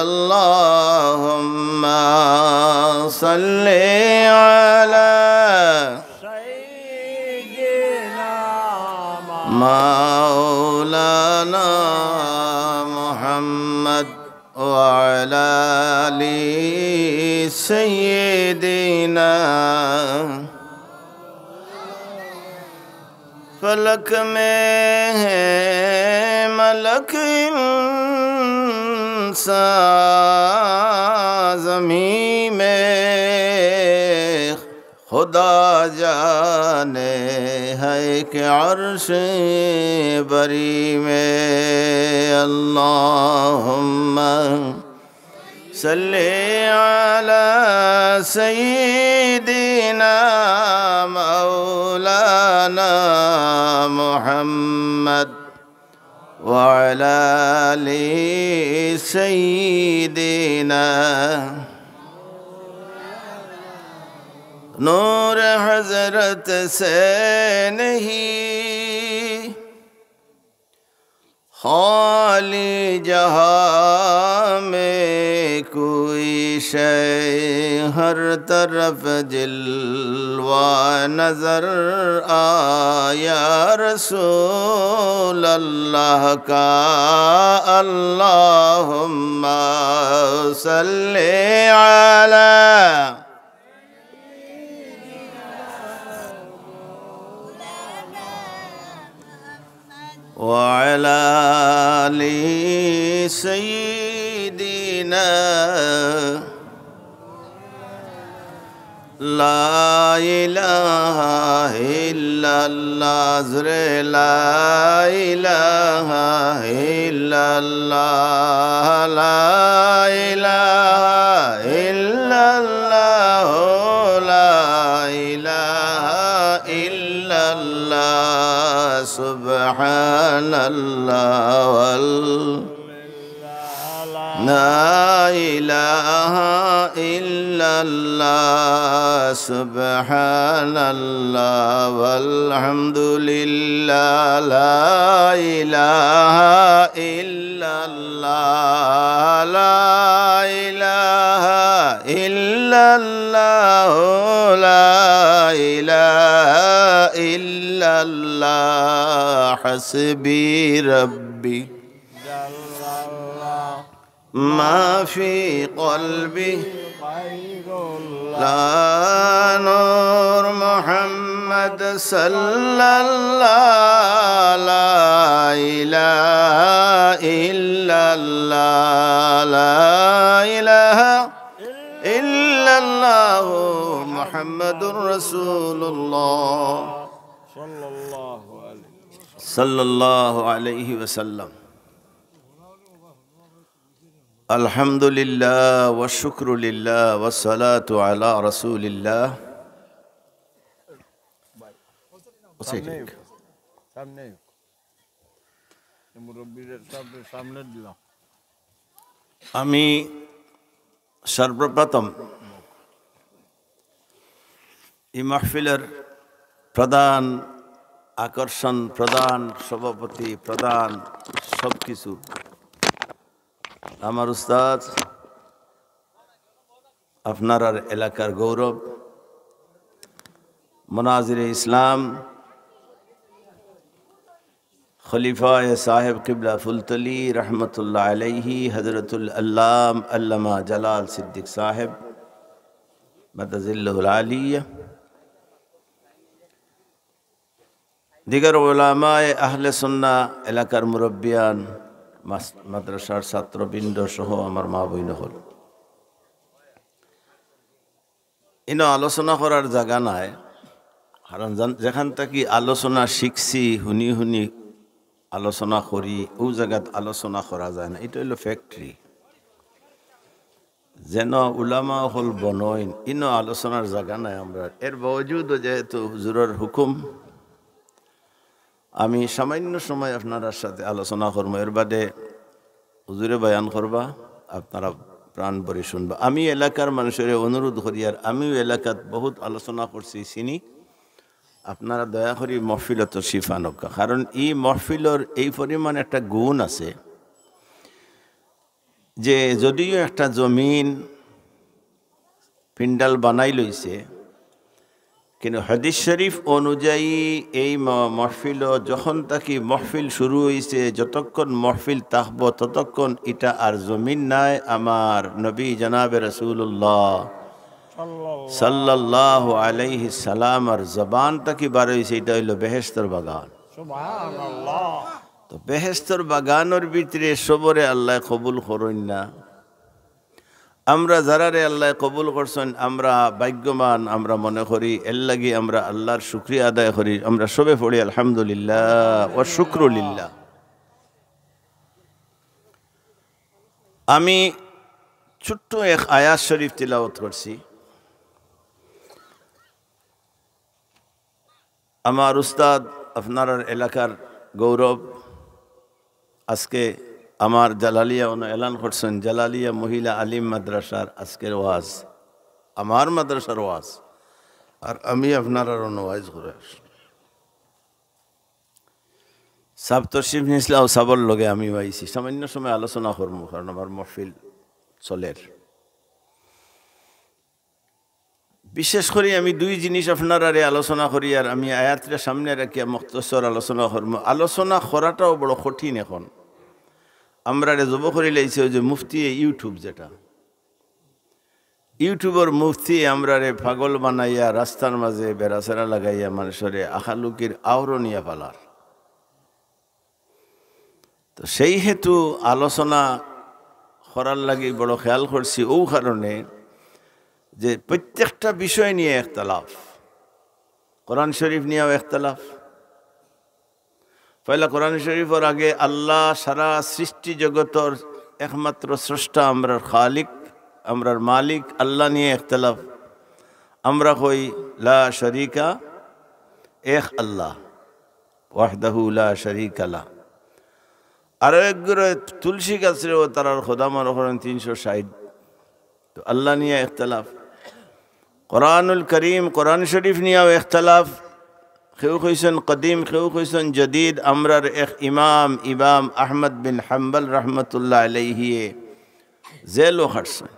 اللهم صل على سيدنا مولانا محمد وعلى آل سيدنا फलक में है मलक इंसान ज़मीं में खुदा जाने है कि अर्श बरी में अल्लाहुम्मा सल्ली अला सय्यिदिना मौलाना मुहम्मद वअला आलि सय्यिदिना नूर हज़रत से नहीं खाली जहाँ में कोई शय हर तरफ जिल्वा नजर आया रसूल अल्लाह का अल्लाहुम्मा सल्ली अला वअला आलि सय्यिदिना ला इलाहा इल्लल्लाह ज़ुरे ला इलाहा इल्लल्लाह ला इलाहा इल्लल्लाह ला इलाहा इल्लल्लाह सुब्हानल्लाह वल ला इलाहा इल्लल्लाह सुब्हानल्लाह वल्हम्दुलिल्लाह ला इलाहा इल्लल्लाह ला इलाहा इल्लल्लाह ला इलाहा इल्लल्लाह हस्बी रब्बी ما في قلبي لا نور محمد صلى الله لا إله إلا الله لا إله إلا الله محمد رسول الله صلى الله عليه وسلم अल्हम्दुलिल्लाह व शुक्रुलिल्लाह व सलातु अला रसूलिल्लाह। আমি সর্বপ্রথম এই মাহফিলের প্রধান আকর্ষণ, প্রধান সভাপতি, প্রধান সব কিছু আমার উস্তাদ, আপনার এলাকার গৌরব, মুনাজিরে ইসলাম, খলিফায়ে সাহেব কিবলা ফুলতলি রহমতুল্লাহ আলাইহি হযরতুল আল্লাম আল্লামা জালাল সিদ্দিক সাহেব মাদাজিল্লাহুল আলিয়া, দিগর উলামায়ে আহলে সুন্নাহ, এলাকার মুরব্বিয়ান, মাদ্রাসার ছাত্রবৃন্দ সহ আমার মা বইন হল, ইনো আলোচনা করার জায়গা নাই। কারণ যেখান থেকে আলোচনা শিখছি, শুনি শুনি আলোচনা করি, ও জায়গাত আলোচনা করা যায় না। এটা হলো ফ্যাক্টরি। যেন উলামা হল বনইন, ইনো আলোচনার জায়গা নাই আমরা। এর বাবজুদ যেহেতু হুজুরের হুকুম, আমি সামান্য সময় আপনার সাথে আলোচনা করবো। এর বাদে হুজুরে বয়ান করবা, আপনারা প্রাণ ভরে শুনবা। আমি এলাকার মানুষের অনুরোধ করি, আর আমিও এলাকাত বহুত আলোচনা করছি, চিনি। আপনারা দয়া করি মহফিলত শিফা নকা, কারণ এই মহফিলর এই পরিমাণ একটা গুণ আছে। যে যদিও একটা জমিন পিন্ডাল বানাই লইছে, কিন্তু হাদিস শরীফ অনুযায়ী এই মহফিল যখন তাকি মহফিল শুরু হয়েছে, যতক্ষণ মহফিল থাকব ততক্ষণ এটা আর জমিন নাই, আমার নবী জনাবে রাসূলুল্লাহ সাল্লাল্লাহু আলাইহি সাল্লাম আর জবান তাকি বার হয়েছে, এটা হইল বেহেশতের বাগান। সুবহানাল্লাহ। তো বেহেশতের বাগানের ভিতরে সবরে আল্লাহ কবুল করেন না। আমরা যারারে আল্লাহ কবুল করছেন আমরা ভাগ্যবান, আমরা মনে করি এর লাগি আমরা আল্লাহর শুকরিয়া আদায় করি। আমরা সবে পড়ি আলহামদুলিল্লাহ ওয়া শুকরুলিল্লাহ। আমি ছোট্ট এক আয়াত শরীফ তিলাওয়াত করছি। আমার উস্তাদ আপনার এলাকার গৌরব আজকে আমার জালালিয়া এলান করছেন, জালালিয়া মহিলা আলিম মাদ্রাসার আজকের ওয়াজ আমার মাদ্রাসার ওয়াজ, আর আমি আপনার ওয়াজ করে সাব তশরিফ নিয়েছিলাম, সাবর লগে আমি আইছি, সামান্য সময় আলোচনা করবো কারণ আমার মহফিল চলের। বিশেষ করে আমি দুই জিনিস আপনার আলোচনা করি, আর আমি আয়াতটা সামনে রাখিয়া মুখতসর আলোচনা করবো। আলোচনা করাটাও বড় কঠিন এখন। আমরা জব করে লাইছে যে মুফতি ইউটিউব, যেটা ইউটিউবের মুফতি আমরা পাগল বানাইয়া রাস্তার মাঝে বেড়াচেরা লাগাইয়া মানুষের আখালুকির আওরনিয়া পালার। তো সেই হেতু আলোচনা করার লাগে বড় খেয়াল করছি, ও কারণে যে প্রত্যেকটা বিষয় নিয়ে একতলাফ, কোরআন শরীফ নিয়েও একতলাফ। পয়লা কোরআন শরীফের আগে আল্লাহ সারা সৃষ্টি জগতর একমাত্র স্রষ্টা, আমরার খালিক, আমরার মালিক, আল্লাহ নিয়ে একতলাফ। আমরা কই লা শরীকা এক আল্লাহ ওয়াহদাহু লা শরীকা লা। আর একগুলো তুলসী গাছরেও তারার খোদা মনে করেন 360। তো আল্লাহ নিয়ে একতলাফ। কোরআনুল করিম কোরআন শরীফ নিয়েও একতলাফ। কেউ কইছেন কদিম, কেউ কইছেন জদিদ। আমরার এক ইমাম আহমদ বিন হাম্বল রহমতুল্লাহ আলাইহি জেলও খাটছেন।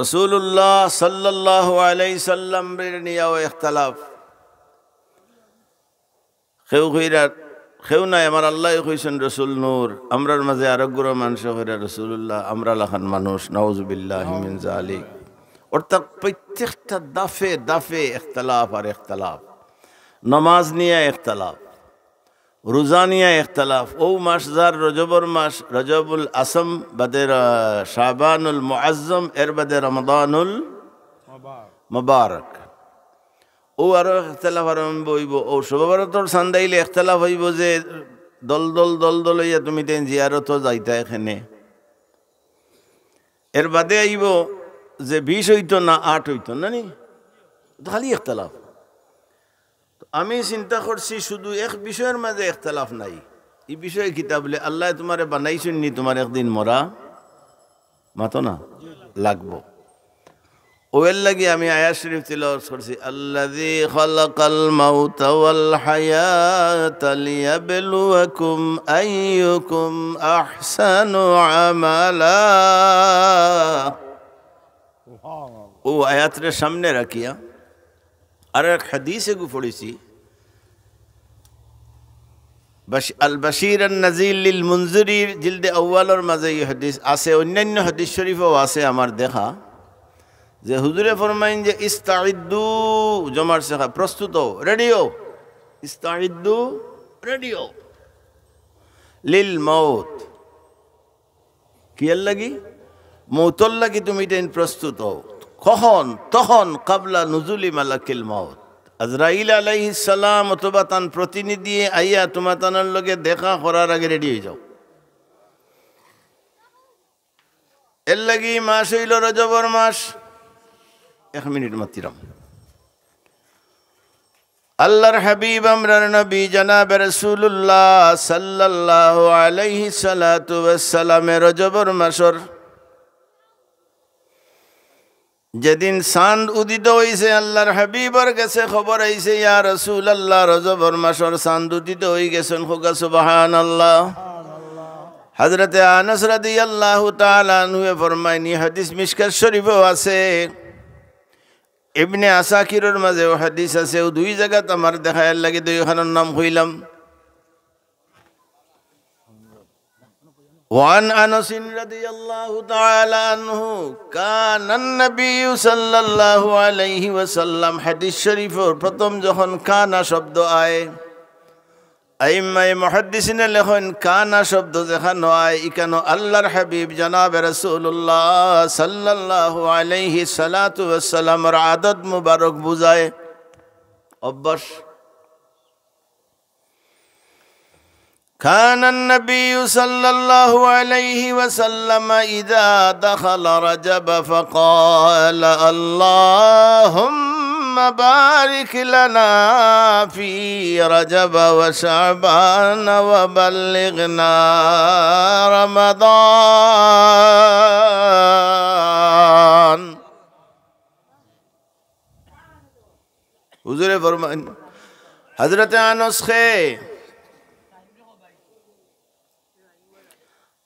রসুল্লাহ সাল্লাল্লাহু আলাইহি সাল্লাম নিয়েও একতলাফ। কেউ নাই আমার আল্লাহ কইছেন রসুল নূর, আমরার মাঝে আরোগ্য মানুষ হইরা রসুল্লাহ, আমরা লাখান মানুষ, নাউজুবিল্লাহি মিন যালিক। অর্থাৎ প্রত্যেকটা দাফে দাফে একতলাফ আর একতলাফ। নমাজ নিয়ে একতলাফ, রোজা নিয়ে একতলাফ। ও মাস যার রজবর মাস, রজবুল আসম বাদে শাবানুল মুআজ্জম, এর বাদে রমদানুল মুবারক। ও আরো একতলাফ আরম্ভ হইব। ও শোভাবরতর সান্দাইলে একতলাফ হইব যে দল দল দল দল হইয়া তুমি তেন জিয়ারত যাইতা এখানে। এর বাদে আইব যে 20 হইতো না 8 হইতো না, নি খালি একতলাফ। আমি চিন্তা করছি শুধু এক বিষয়ের মাঝে একতলাফ নাই। এই বিষয়ে কিতাব বলে আল্লাহ তোমারে বানাইছেন নি তোমার একদিন মরা মাতো না লাগবো। ওয়ের লাগি আমি আয়াত শরীফ তিলাওয়াত করছি, আল্লাযী খালাকাল মাউতা ওয়াল হায়াতা লিয়াবলুয়াকুম আইয়ুকুম আহসানু আমালা। ও আয়াতের সামনে রাখিয়া আর এক হাদিসে গু পড়েছি, আল বাশির আন নাজির লিল মুনজিরির জিলদে আউয়ালের মাঝে এই হাদিস আছে, অন্যান্য হাদিস শরীফও আছে আমার দেখা, যে হুজুরে ফরমাইন যে ইস্তাইদ্দু, জমার শেখা প্রস্তুত রেডিও, ইস্তাইদ্দু রেডিও লিল মৌত, কি এর লাগি? মৌতর লাগি তুমি তেন প্রস্তুত হও। কখন? তখন কাবলা নুজুলি মালাকিল মৌত, আজরাইল আলাইহিস সালাম অথবা তান প্রতিনিধি আইয়া তোমার তানার লগে দেখা করার আগে রেডি হয়ে যাও। এর লাগি মাস হইল রজবর মাস। 1 মিনিট মাতিরাম। আল্লাহর হাবিব আমরার নবী জনাব রাসূলুল্লাহ সাল্লাল্লাহু আলাইহি সাল্লাতু ওয়াসসালামের রজবর মাসর যেদিন চাঁদ উদিত হইছে, আল্লাহর হাবিবর কাছে খবর আইছে, ইয়া রাসূলুল্লাহ রজবর মাসর চাঁদ উদিত হই গেছেন। হোগা সুবহানাল্লাহ। হযরতে আনাস রাদিয়াল্লাহু তাআলা আনহু ফরমায়নি, হাদিস মিশকাত শরীফেও আছে, ইবনে আসাকিরের মাঝেও হাদিস আছে। ও দুই জায়গাত আমার দেখার লাগে দুইখানের নাম হইলাম। وعن أنس رضي الله تعالى عنه كان النبي صلى الله عليه وسلم حديث شريف প্রথম যখন কানা শব্দ আয়, আইম্মায়ে মুহাদ্দিসিনে লেখেন কানা শব্দ যেখানে আয় ইকানো আল্লাহর হাবিব জনাবে রাসূলুল্লাহ সাল্লাল্লাহু আলাইহি সাল্লাতু ওয়াসসালামের আদত মুবারক বুঝায়, অভ্যাস। كان النبي صلى الله عليه وسلم إذا دخل رجب فقال اللهم بارك لنا في رجب وشعبان وبلغنا رمضان। হুজুরে ফরমান হযরত আনাস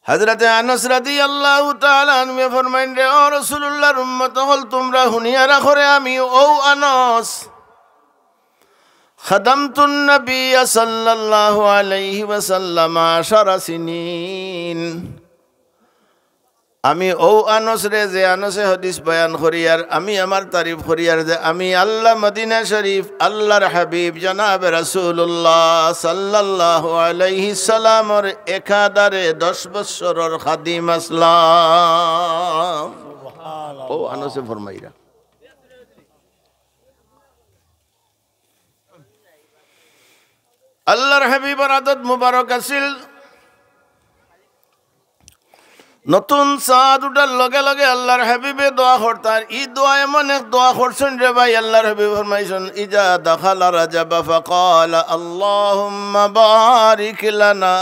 হযরত আনাস রাদিয়াল্লাহু তাআলা আনহু ফরমাইন, রে ও রাসূলুল্লাহর উম্মত হল, তোমরা হুনিয়া রাখো রে, আমি ও আনাস খাদামতুন নবী সাল্লাল্লাহু আলাইহি ওয়াসাল্লাম 10 সিনিন। আমি ও আনাস রে, যে আনাসে হাদিস বয়ান করিয়ার, আমি আমার তারিফ করিয়ার যে আমি আল্লাহ মদিনা শরীফ আল্লাহর হাবিব জনাব রাসূলুল্লাহ সাল্লাল্লাহু আলাইহি সাল্লামর একাধারে 10 বছরের খাদিম আসলাম। ও আনাসে ফরমাইরা আল্লাহর হাবিবের আদত মুবারক আছিল। নতুন চাঁদ উঠার লগে লগে আল্লাহর হাবিবে দোয়া করতার। ই দোয়া এমন এক দোয়া করছেন রে ভাই, আল্লাহর হাবিব ফরমাইছেন, ইজা দাখালা রাজাব ফাকালা আল্লাহুম্মা বারিক লানা,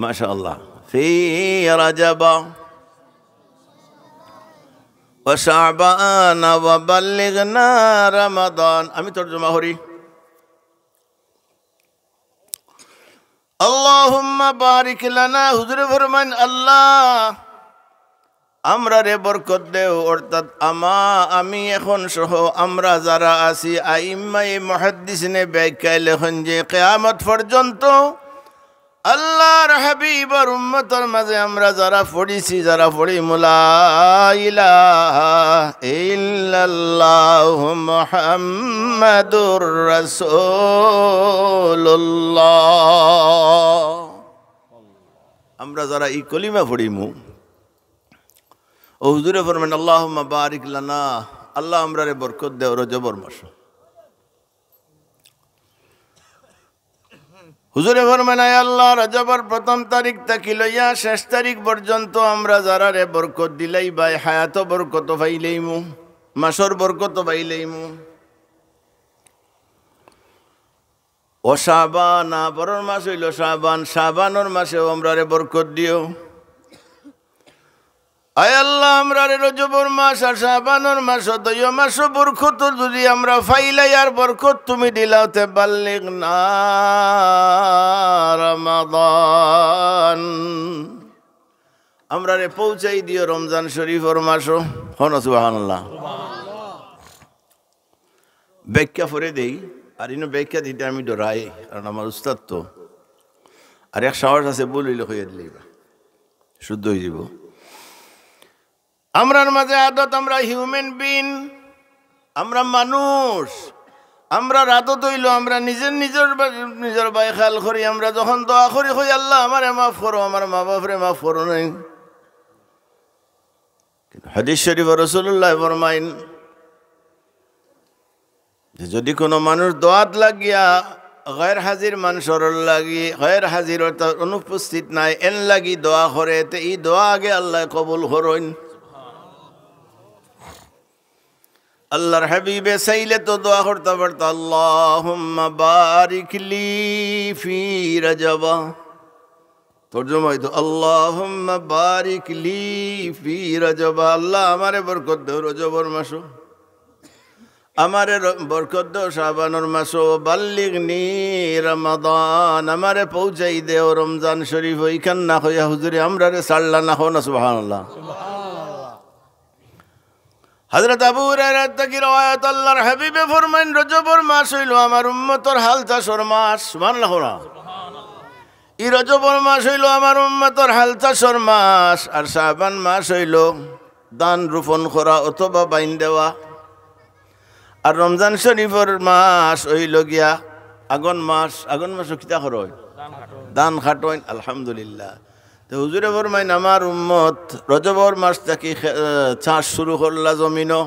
মাশাআল্লাহ, ফি রাজাব ওয়া শাবান ওয়া বাল্লিগনা রমাদান। আমি তরজমা করি, আল্লাহুম্মা বারিক লানা, হুজুরে ফরমান আল্লাহ আমরা রে বরকত দেও, অর্থাৎ আমি এখন সহ আমরা যারা আছি, আইম্মায়ে মুহাদ্দিসিনে ব্যাখ্যায় লেখেন যে কিয়ামত পর্যন্ত আল্লাহর হাবিবের উম্মতের মাঝে আমরা যারা পড়িছি, যারা পড়ি লা ইলাহা ইল্লাল্লাহু মুহাম্মাদুর রাসূলুল্লাহ, আমরা যারা এই কলিমা পড়িমু, ও হুজুরে ফরমান আল্লাহুম্মা বারিক লানা, আল্লাহ আমরা রে বরকত দেও রজবর মাস। হুজুরে ফরমান আয় আল্লাহ, রজবর প্রথম তারিখ থাকি লইয়া শেষ তারিখ পর্যন্ত আমরা যারা রে বরকত দিলাই ভাই, হায়াত বরকত পাইলেইমু, মাসর বরকত পাইলেইমু। ও শাবান, পরের মাস হইল শাবান, শাবানোর মাসেও আমরা রে বরকত দিও। আয় আল্লাহ আমরা রে রজবর মাস আর শাবানোর মাস, দুই মাস বরকত যদি আমরা ফাইলাই আর বরকত তুমি দিলাওতে বাল্লিগনা রমাদান, আমরা রে পৌঁছাই দিও রমজান শরীফর মাসও। হন সুবহানাল্লাহ। ব্যাখ্যা করে দেই, আর ইনো ব্যাখ্যা দিতে আমি ডরাই, কারণ আমার উস্তাদ তো, আর এক সাহস আছে বলিল হইয়া দিলেই শুদ্ধ হয়ে যাব। আমরার মাঝে আদত, আমরা হিউম্যান বিং, আমরা মানুষ, আমরা আদত হইল আমরা নিজের বাই খেয়াল করি। আমরা যখন দোয়া করি হই আল্লাহ আমারে মাফ করো, আমার মা বাপরে মাফ করো নাই। হাদিস শরীফ রাসূলুল্লাহ ফরমাইন যে যদি কোনো মানুষ দোয়াত লাগিয়া গैर হাজির মানুষের লাগি, গैर হাজির অর্থাৎ অনুপস্থিত নাই এন লাগি দোয়া করে, তে এই দোয়া আগে আল্লাহ কবুল করেন। আল্লাহর হাবিবে চাইলে তো দোয়া করতে পারত, আল্লাহুম্মা বারিক লি ফি রজব, তরজমা হইতো আল্লাহুম্মা বারিক লি ফি রজব, আল্লাহ আমারে বরকত দেও রজবর মাসে। আমারে বরকত দাও শাবানুর মাসো বাল্লিগনি রমাদান আমারে পৌঁছাই দেও রমজান শরীফ ওইখান না হইয়া হুজুরে আমরারে সাল্লা না হো না সুবহানাল্লাহ। হযরত আবু হুরায়রা থেকে রওয়ায়াত আল্লাহর হাবিবে ফরমাইন রজবর মাস হইল আমার উম্মতর হাল চাষর মাস সুবহানাল্লাহ না ই রজবর মাস হইল আমার উম্মতর হাল চাষর মাস আর শাবান মাস হইল দান রোপণ করা অথবা বাইন দেওয়া আর রমজান শরীফর মাস হইল গিয়া আগন মাস কিতা করয় দান খাটইন আলহামদুলিল্লাহ। তো হুজুরে ফরমাইন আমার উম্মত রজবর মাস থেকে চাষ শুরু করলা জমিনও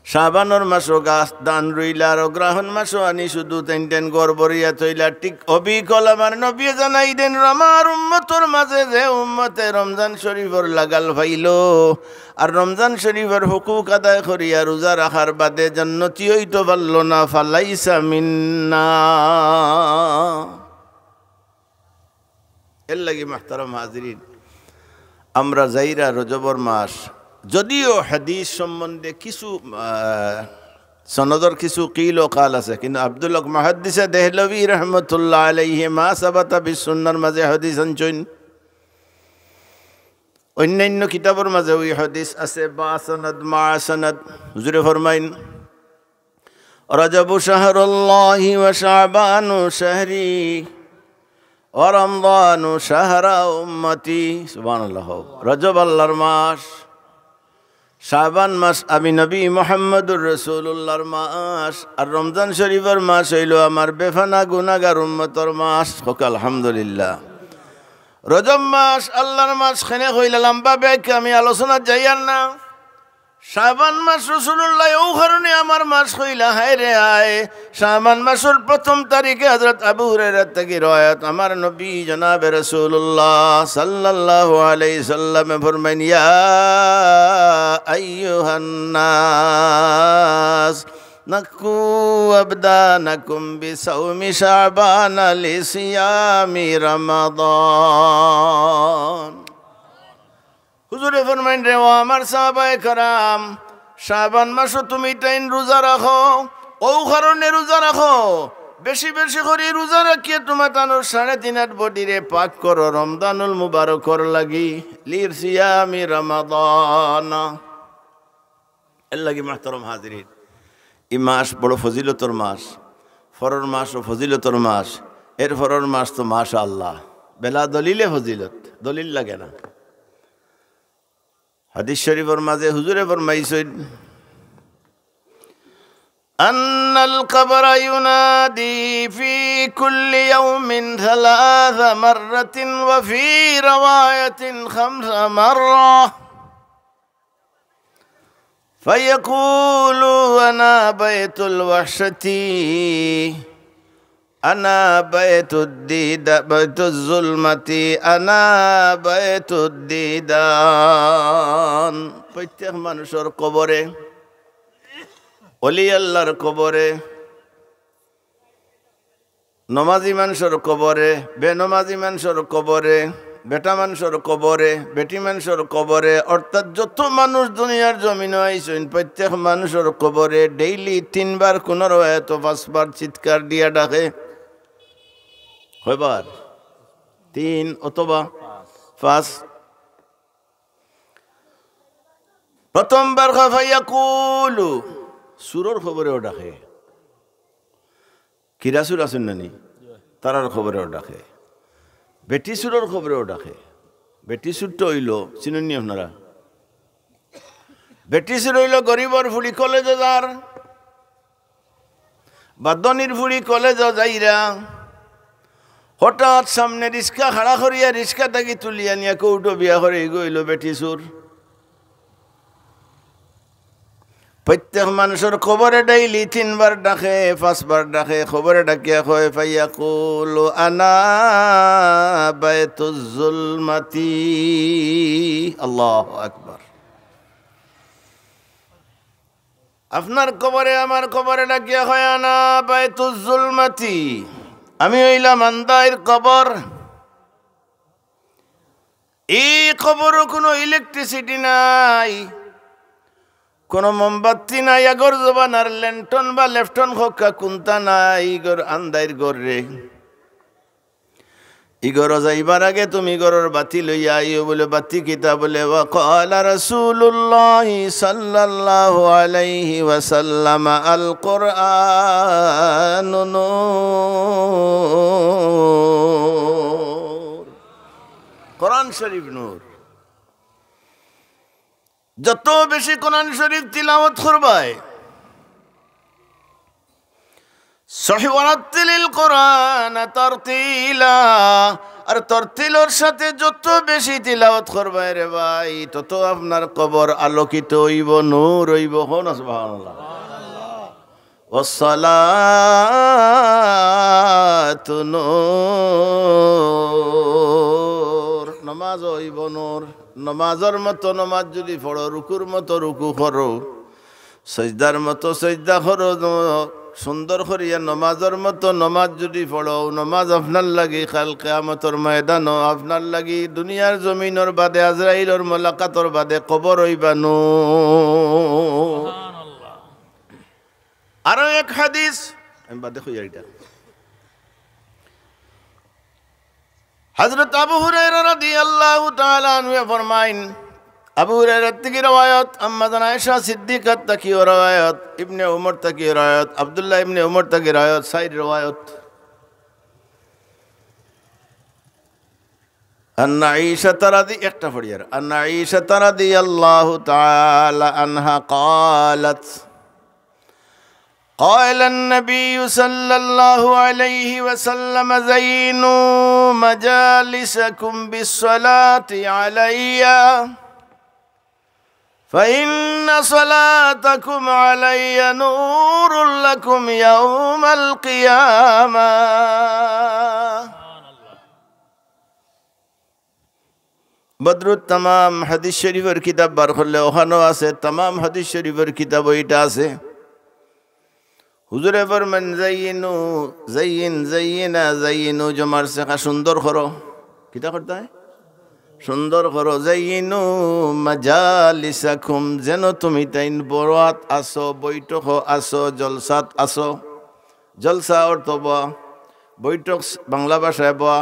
শাবানোর মাসও গাছ দান রইলা আর অগ্রহণ মাসও আনি শুধু তেন গড়বরিয়া তৈলা ঠিক অবিকল আমার নবী জানাই দেন আমার উম্মতর মাঝে যে উম্মতে রমজান শরীফর লাগাল ভাইল আর রমজান শরীফের হুকুক আদায় করিয়া রোজা রাখার বাদে জান্নতি হইতে পারল না ফালাইসা মিন্না। এর লাগি মুহতারাম হাজিরিন আমরা যাইরা রজবর মাস যদিও হাদিস সম্বন্ধে কিছু সনদর কিছু কিল ও কাল আছে কিন্তু আব্দুল হক মুহাদ্দিসে দেহলভী রহমতুল্লাহ আলাইহি মা সাবাতা বিসুন্নার মাঝে হাদিস আনছেন অন্যান্য কিতাবের মাঝে ওই হাদিস আছে বা সনদ মা সনদ। হুজুরে ফরমাইন রজবু শাহরুল্লাহি ওয়া শাবানু শাহরি ওয়া রমজানু শাহরা উম্মতি সুবহানাল্লাহ। রজব আল্লাহর মাস, শাবান মাস আমি নবী মুহাম্মদুর রাসূলুল্লাহর মাস আর রমজান শরীফের মাস হইল আমার বেফানা গুনাহগার উম্মতর মাস। আলহামদুলিল্লাহ। রজব মাস আল্লাহর মাস খেনে হইল লম্বা ব্যাখ্যা আমি আলোচনা যাইয়ার না। শাবান মাস রাসূলুল্লাহ ও কারণে আমার মাস হইলা হায় রে হায়। শাবান মাসের প্রথম তারিখে হযরত আবু হুরায়রা থেকে রওয়ায়াত আমার নবী জনাবে রাসূলুল্লাহ সাল্লাল্লাহু আলাইহি সাল্লাম ফরমান ইয়া আইয়ুহান নাস নাকু আবদানাকুম বিসাওমি শাবান লিসিয়ামি রমাদান। হুজুরে ফরমাইন রে ও আমার সাহাবায়ে کرام শাবান মাসও তুমি টাইম রোজা রাখো ও কারণে রোজা রাখো বেশি বেশি করে রোজা রাখিয়ে তোমার তানোর 3.5 বডিরে পাক করো রমজানুল মুবারকর লাগি লির সিয়ামি রমাদান। এর লাগি মুহতারাম হাজিরিন এই মাস বড় ফজিলতর মাস, ফরর মাস ও ফজিলতর মাস। এর ফরর মাস তো মাশাআল্লাহ বেলা দলিলে ফজিলত, দলিল লাগে না। হাদিস শরীফের মাঝে হুজুরে ফরমাইছেন আন্নাল কবরা ইউনাদি ফি কুল্লি ইয়াউমিন 3 মাররাতিন ওয়া ফি রাওয়ায়াতিন 5 মাররা ফায়াকুলু আনা বাইতুল ওয়াহশাতি আনা বাইতুজ জুলমাতি আনা বাইতুদ্দিদান। প্রত্যেক মানুষের কবরে, ওলি আল্লাহর কবরে, নমাজি মানুষের কবরে, বেনমাজি মানুষের কবরে, বেটা মানুষের কবরে, বেটি মানুষের কবরে, অর্থাৎ যত মানুষ দুনিয়ার জমিনে আইছেন প্রত্যেক মানুষের কবরে ডেইলি 3 বার কোন রওয়ায়াত 5 বার চিৎকার দিয়া ডাকে। কয়বার? 3 অথবা 5। প্রথমবার ফায়াকুলু সুরর খবরেও ডাকে, কিরা সুর আছেন নানি তারার খবরেও ডাকে, বেটি সুরর খবরেও ডাকে। বেটি সুরটা হইল চিনুনি আপনারা? বেটি সুর হইল গরিবর ফুড়ি কলেজে যার বা ধনির ফুড়ি কলেজে যাইরা হঠাৎ সামনে রিক্সা খাড়া করিয়া রিক্সা থাকি তুলিয়া নিয়া কৌটো বিয়া করে গইল বেটি সুর। প্রত্যেক মানুষের খবরে ডেইলি 3 বার ডাকে 5 বার ডাকে। খবরে ডাকিয়া কয় ফায়াকুলু আনা বাইতুজ জুলমাতি। আল্লাহু আকবার। আপনার কবরে আমার কবরে ডাকিয়া কয় আনা বাইতুজ জুলমাতি, আমি হইলাম আন্দায়ের কবর। এই কবরও কোনো ইলেকট্রিসিটি নাই, কোনো মোমবাতি নাই, আগর জবানার ল্যান্টন বা লেফটন হকা কুন্তা নাই, ইগর আন্দাইর গর রে ইগর যাইবার আগে তুমি গরর বাতি লইয়া আইও বলে। বাতি কিতা বলে? ওয়াকালা রাসূলুল্লাহ সাল্লাল্লাহু আলাইহি ওয়াসাল্লাম আল কুরআন নূর, কোরআন শরীফ নূর। যত বেশি কোরআন শরীফ তিলাওয়াত করবাই, সহিহ ওয়ারাত্তিলিল কোরআন তারতিলা, আর তরতিলর সাথে যত বেশি তিলাওয়াত করবাই রে ভাই, তত আপনার কবর আলোকিত হইব, নূর হইব। হন সুবহানাল্লাহ। ওয়াসসালাতু নূর, নামাজ হইব নূর। নমাজের মতো নমাজ যদি পড়ো, রুকুর মতো রুকু করো, সজদার মতো সজদা করো, সুন্দর করিয়া নমাজের মতো নমাজ যদি পড়ো, নমাজ আপনার লাগি কাল কিয়ামতের ময়দানও, আপনার লাগি দুনিয়ার জমিনের বাদে আজরাইলের মোলাকাতর বাদে কবর হইবা নূর। আরো এক হাদিস আমি বাদে কইয়া, এটা হযরত আবু হুরায়রা রাদিয়াল্লাহু তাআলা আনহু ফরমাইন, আবু হুরায়রা থেকে রওয়ায়াত, আম্মা জান আয়েশা সিদ্দিকা থেকে রওয়ায়াত, ইবনে উমর থেকে রওয়ায়াত, আব্দুল্লাহ ইবনে উমর থেকে রওয়ায়াত, সাইদ রওয়ায়াত। আন্না আয়েশা রাদি একটা পড়িয়ার, আন্না আয়েশা রাদিয়াল্লাহু তাআলা আনহা قالت قال النبي صلى الله عليه وسلم زينوا مجالسكم بالصلاة علي فإن صلاتكم علي نور لكم يوم القيامة. বদরুত তামাম হাদিস শরীফের কিতাব বার করলে ওখানেও আছে, তামাম হাদিস শরীফের কিতাব ওইটা আছে। হুজুরে ফরমান জাইনু, জাইনা জাইনু, জমার শেখা সুন্দর করো। কিতা করতে হয়? সুন্দর করো। জাইনু মাজালিসাকুম, যেন তুমি তাইন বরাত আসো, বৈঠক আসো, জলসাত আসো। জলসা অর্থ বোয়া, বৈঠক বাংলা ভাষায় বোয়া,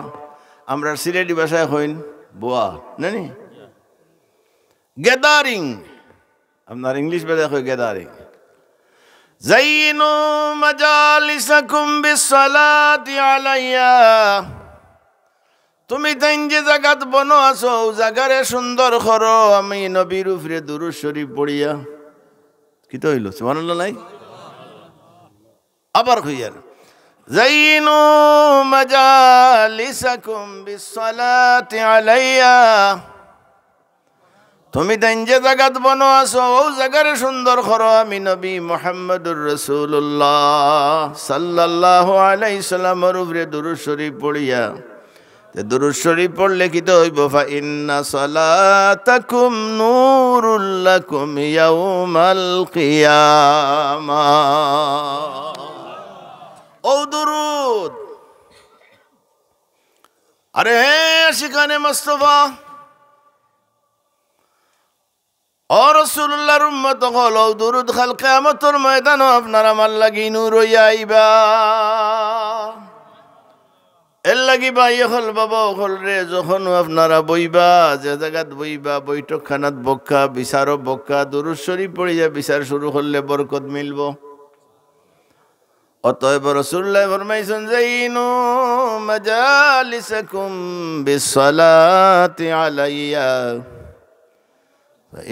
আমরা সিলেটি ভাষায় হইন বোয়া, নানি গ্যাদারিং, আপনার ইংলিশ ভাষায় হয় গ্যাদারিং। জাইনু মাজালিসাকুম বিসসালাতি আলাইয়া, তুমি তাইন যে জায়গাত বনো আছো, জায়গারে সুন্দর করো, আমি নবীর উপরে দুরূদ শরীফ পড়িয়া। কি তো হইল? সুবহানাল্লাহ নাই? আবার কইয়ার, জাইনু মাজালিসাকুম বিসসালাতি আলাইয়া, তুমি তাইন যে জায়গাত বনো আছো, ও জায়গারে সুন্দর করো, আমি নবী মুহাম্মদুর রাসূলুল্লাহ সাল্লাল্লাহু আলাইহি সাল্লামের উপরে দুরূদ শরীফ পড়িয়া। দুরূদ শরীফ পড়লে কি তো হইব? ফাইন্না সালাতাকুম নূরুল লাকুম ইয়াউমাল কিয়ামাহ। ও দুরূদ, আরে আশিকানে মুস্তাফা ও রাসূলুল্লাহর উম্মত হল, ও দুরূদ খাল কিয়ামতের ময়দানে আপনার আমার লাগি নূর হইয়া আইবা। এর লাগি ভাই হল বাবা হল রে, যখন আপনারা বইবা, যে জায়গাত বইবা, বৈঠক খানাত বক্কা, বিচারও বক্কা, দুরূদ শরীফ পড়িয়া বিচার শুরু করলে বরকত মিলব। অতএব রাসূলুল্লাহ ফরমাইছেন, জাইনু মাজালিসাকুম বিসসালাতি আলাইয়া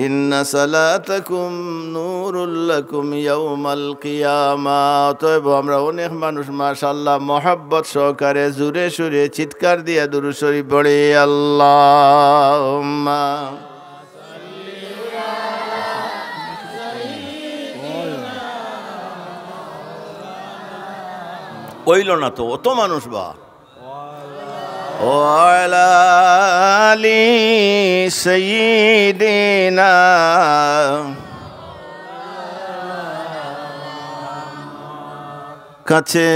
ইন্না সালাতাকুম নূরুল লাকুম ইয়াউমাল কিয়ামাহ। অতএব আমরা অনেক মানুষ মাশাআল্লাহ মহব্বত সহকারে জোরে সুরে চিৎকার দিয়া দুরূদ শরীফ পড়ে, আল্লাহুম্মা ওইল না তো অত মানুষ বা ওয়ালা আলি সাইয়্যিদিনা কাছে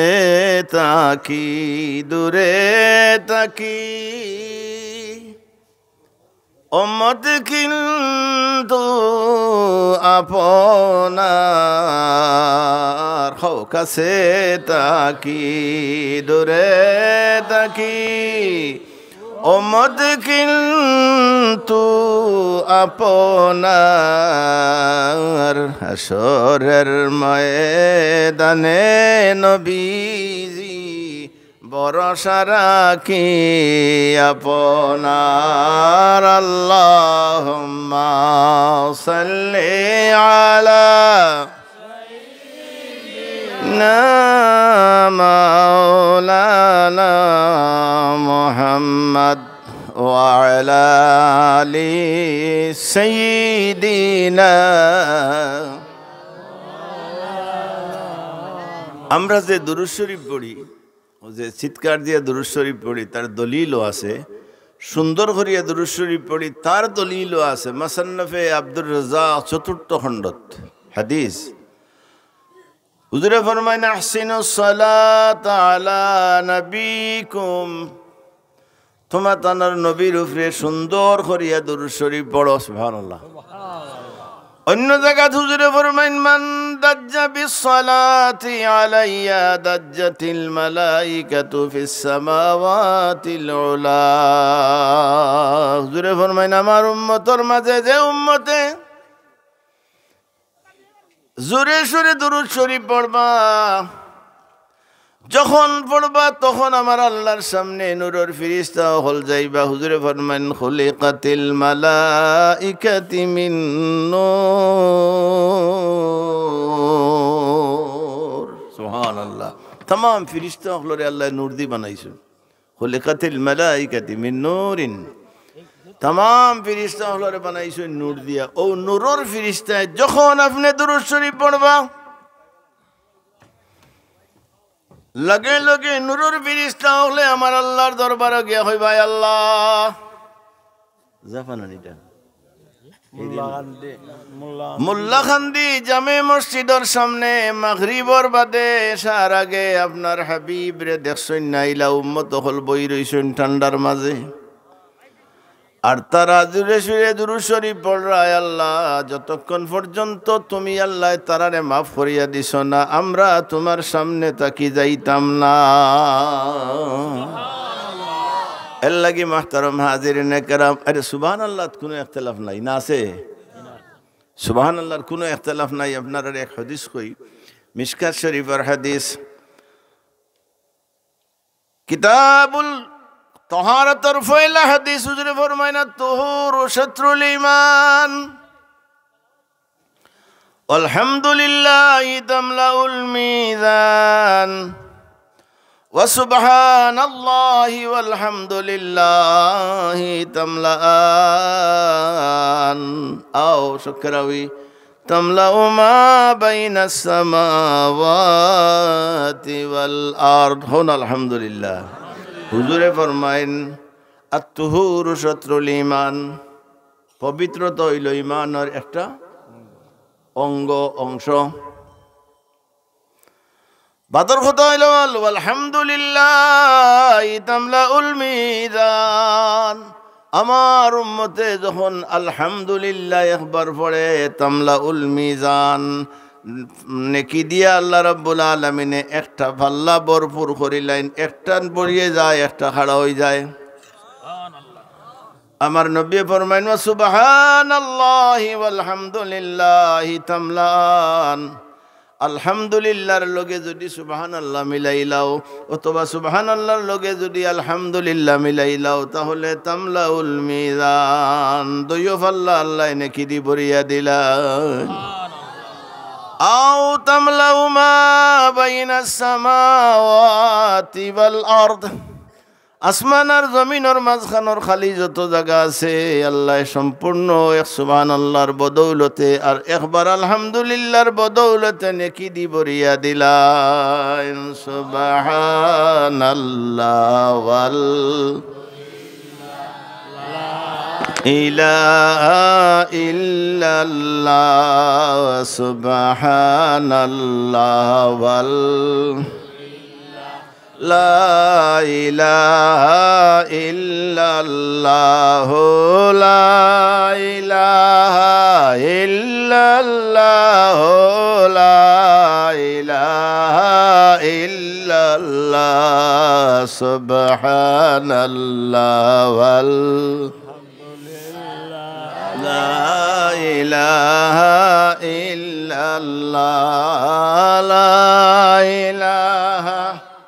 তাকি দূরে তাকি উম্মত কিন্তু আপনার হও কাছে তাকি দূরে তাকি উম্মত কিন্তু আপনার হাসরের ময়দানে নবীজি ভরসা রাখি আপনার আল্লাহুম্মা সাল্লি আলা মাওলানা মুহাম্মদ ওয়া আলা আলি সাইয়্যিদিনা। আমরা যে দুরূদ শরীফ পড়ি, ও যে চিৎকার দিয়ে দুরূদ শরীফ পড়ি তার দলিলও আছে, সুন্দর করিয়া দুরূদ শরীফ পড়ি তার দলিলও আছে। মুসান্নাফে আব্দুর রাজ্জাক চতুর্থ খণ্ডত হাদিস। হুজুরে ফরমায় আহসিনুস সালাত আলা নবিকুম, তোমরা তানার নবীর উপরে সুন্দর করিয়া দুরূদ শরীফ পড়ো। সুবহানাল্লাহ। অন্য জায়গায় হুজুরে ফরমাইন মান দাজ্জা বিস সালাতি আলাইয়া দাজ্জাতিল মালাইকাতু ফিস সামাওয়াতিল উলা। হুজুরে ফরমাইন আমার উম্মতের মাঝে যে উম্মতে জোরে সোরে দুরূদ শরীফ পড়বা, যখন পড়বা তখন আমার আল্লাহর সামনে নূরের ফেরেশতা হল যাইবা। হুজুরে ফরমান খুলিকাতিল মালাইকাতি মিন নূর। সুবহানাল্লাহ। तमाम ফেরেশতা হলরে আল্লাহ নূর দি বানাইছেন। খুলিকাতিল মালাইকাতি মিন নূরিন, तमाम ফেরেশতা হলরে বানাইছেন নূর দিয়া। ও নূরের ফেরেশতা যখন আপনি দুরূদ শরীফ পড়বা লগে লগে নূরের ফেরেশতা হলে আমার আল্লাহর দরবারে গিয়া হই ভাই আল্লাহ জাফানানিটা মোল্লাখান্দি জামে মসজিদের সামনে মাগরিবর বাদে এসার আগে আপনার হাবিব রে দেখছেন নাইলা উম্মত হল বই রইছেন ঠান্ডার মাঝে, আর তারা জুড়ে সুরে দুরূদ শরীফ পড়ায় আল্লাহ যতক্ষণ পর্যন্ত তুমি আল্লাহ তারারে মাফ করিয়া দিছ না আমরা তোমার সামনে তাকি যাইতাম না। এর লাগি মাহতারম হাজিরিনে কেরাম, আরে সুবহানাল্লাহর কোনো ইখতিলাফ নাই না আছে? সুবহানাল্লাহর কোনো ইখতিলাফ নাই। আপনার এক হাদিস কই, মিশকাত শরীফের হাদিস, কিতাবুল তহারাতের পয়লা হাদিস। হুজুরে ফরমায় না তুহুরু শাত্রুল ঈমান, আলহামদুলিল্লাহি তামলাউল মিজান ওয়া সুবহানাল্লাহি ওয়াল হামদুলিল্লাহি তামলাআন আও শুকরাওয়ি তামলাউ মা বাইনাস সামাওয়াতি ওয়াল আরদ। হুন আলহামদুলিল্লাহ। হুজুরে ফরমাইন আত-তুহুরু শাত্রুল ঈমান, পবিত্রতা হইল ঈমানের একটা অংশ। বাদর কথা হইল আলহামদুলিল্লাহি তামলাউল মিজান। আমার উম্মতে যখন আলহামদুলিল্লাহ একবার পড়ে তামলাউল মিজান, নেকি দিয়া আল্লাহ রাব্বুল আলামিনে একটা পাল্লা ভরপুর করিলেন, একটা পড়িয়ে যায় একটা খাড়া হয়ে যায়। আমার নবী ফরমাইন সুবহানাল্লাহি ওয়াল হামদুলিল্লাহি তামলান। আলহামদুলিল্লাহর লগে যদি সুবহানাল্লাহ মিলাইলাও অথবা সুবহানাল্লাহর লগে যদি আলহামদুলিল্লাহ মিলাইলাও তাহলে তামলাউল মিজান, দুইও পাল্লা আল্লাহ নেকি দি ভরিয়া দিলেন। আও তামলাউ মা বাইনাস সামাওয়াতি ওয়াল আরদ, আসমান আর জমিনের মাঝখানোর খালি যত জায়গা আছে আল্লাহ সম্পূর্ণ এক সুবহানাল্লাহর বদৌলতে আর একবার আলহামদুলিল্লাহর বদৌলতে নেকি দি ভরিয়া দিলেন। সুবহানাল্লাহ ওয়াল ইলাহা ইল্লাল্লাহ সুবহানাল্লাহ ওয়াল لا إله إلا الله لا إله إلا الله لا إله إلا الله سبحان الله لا إله إلا الله لا إله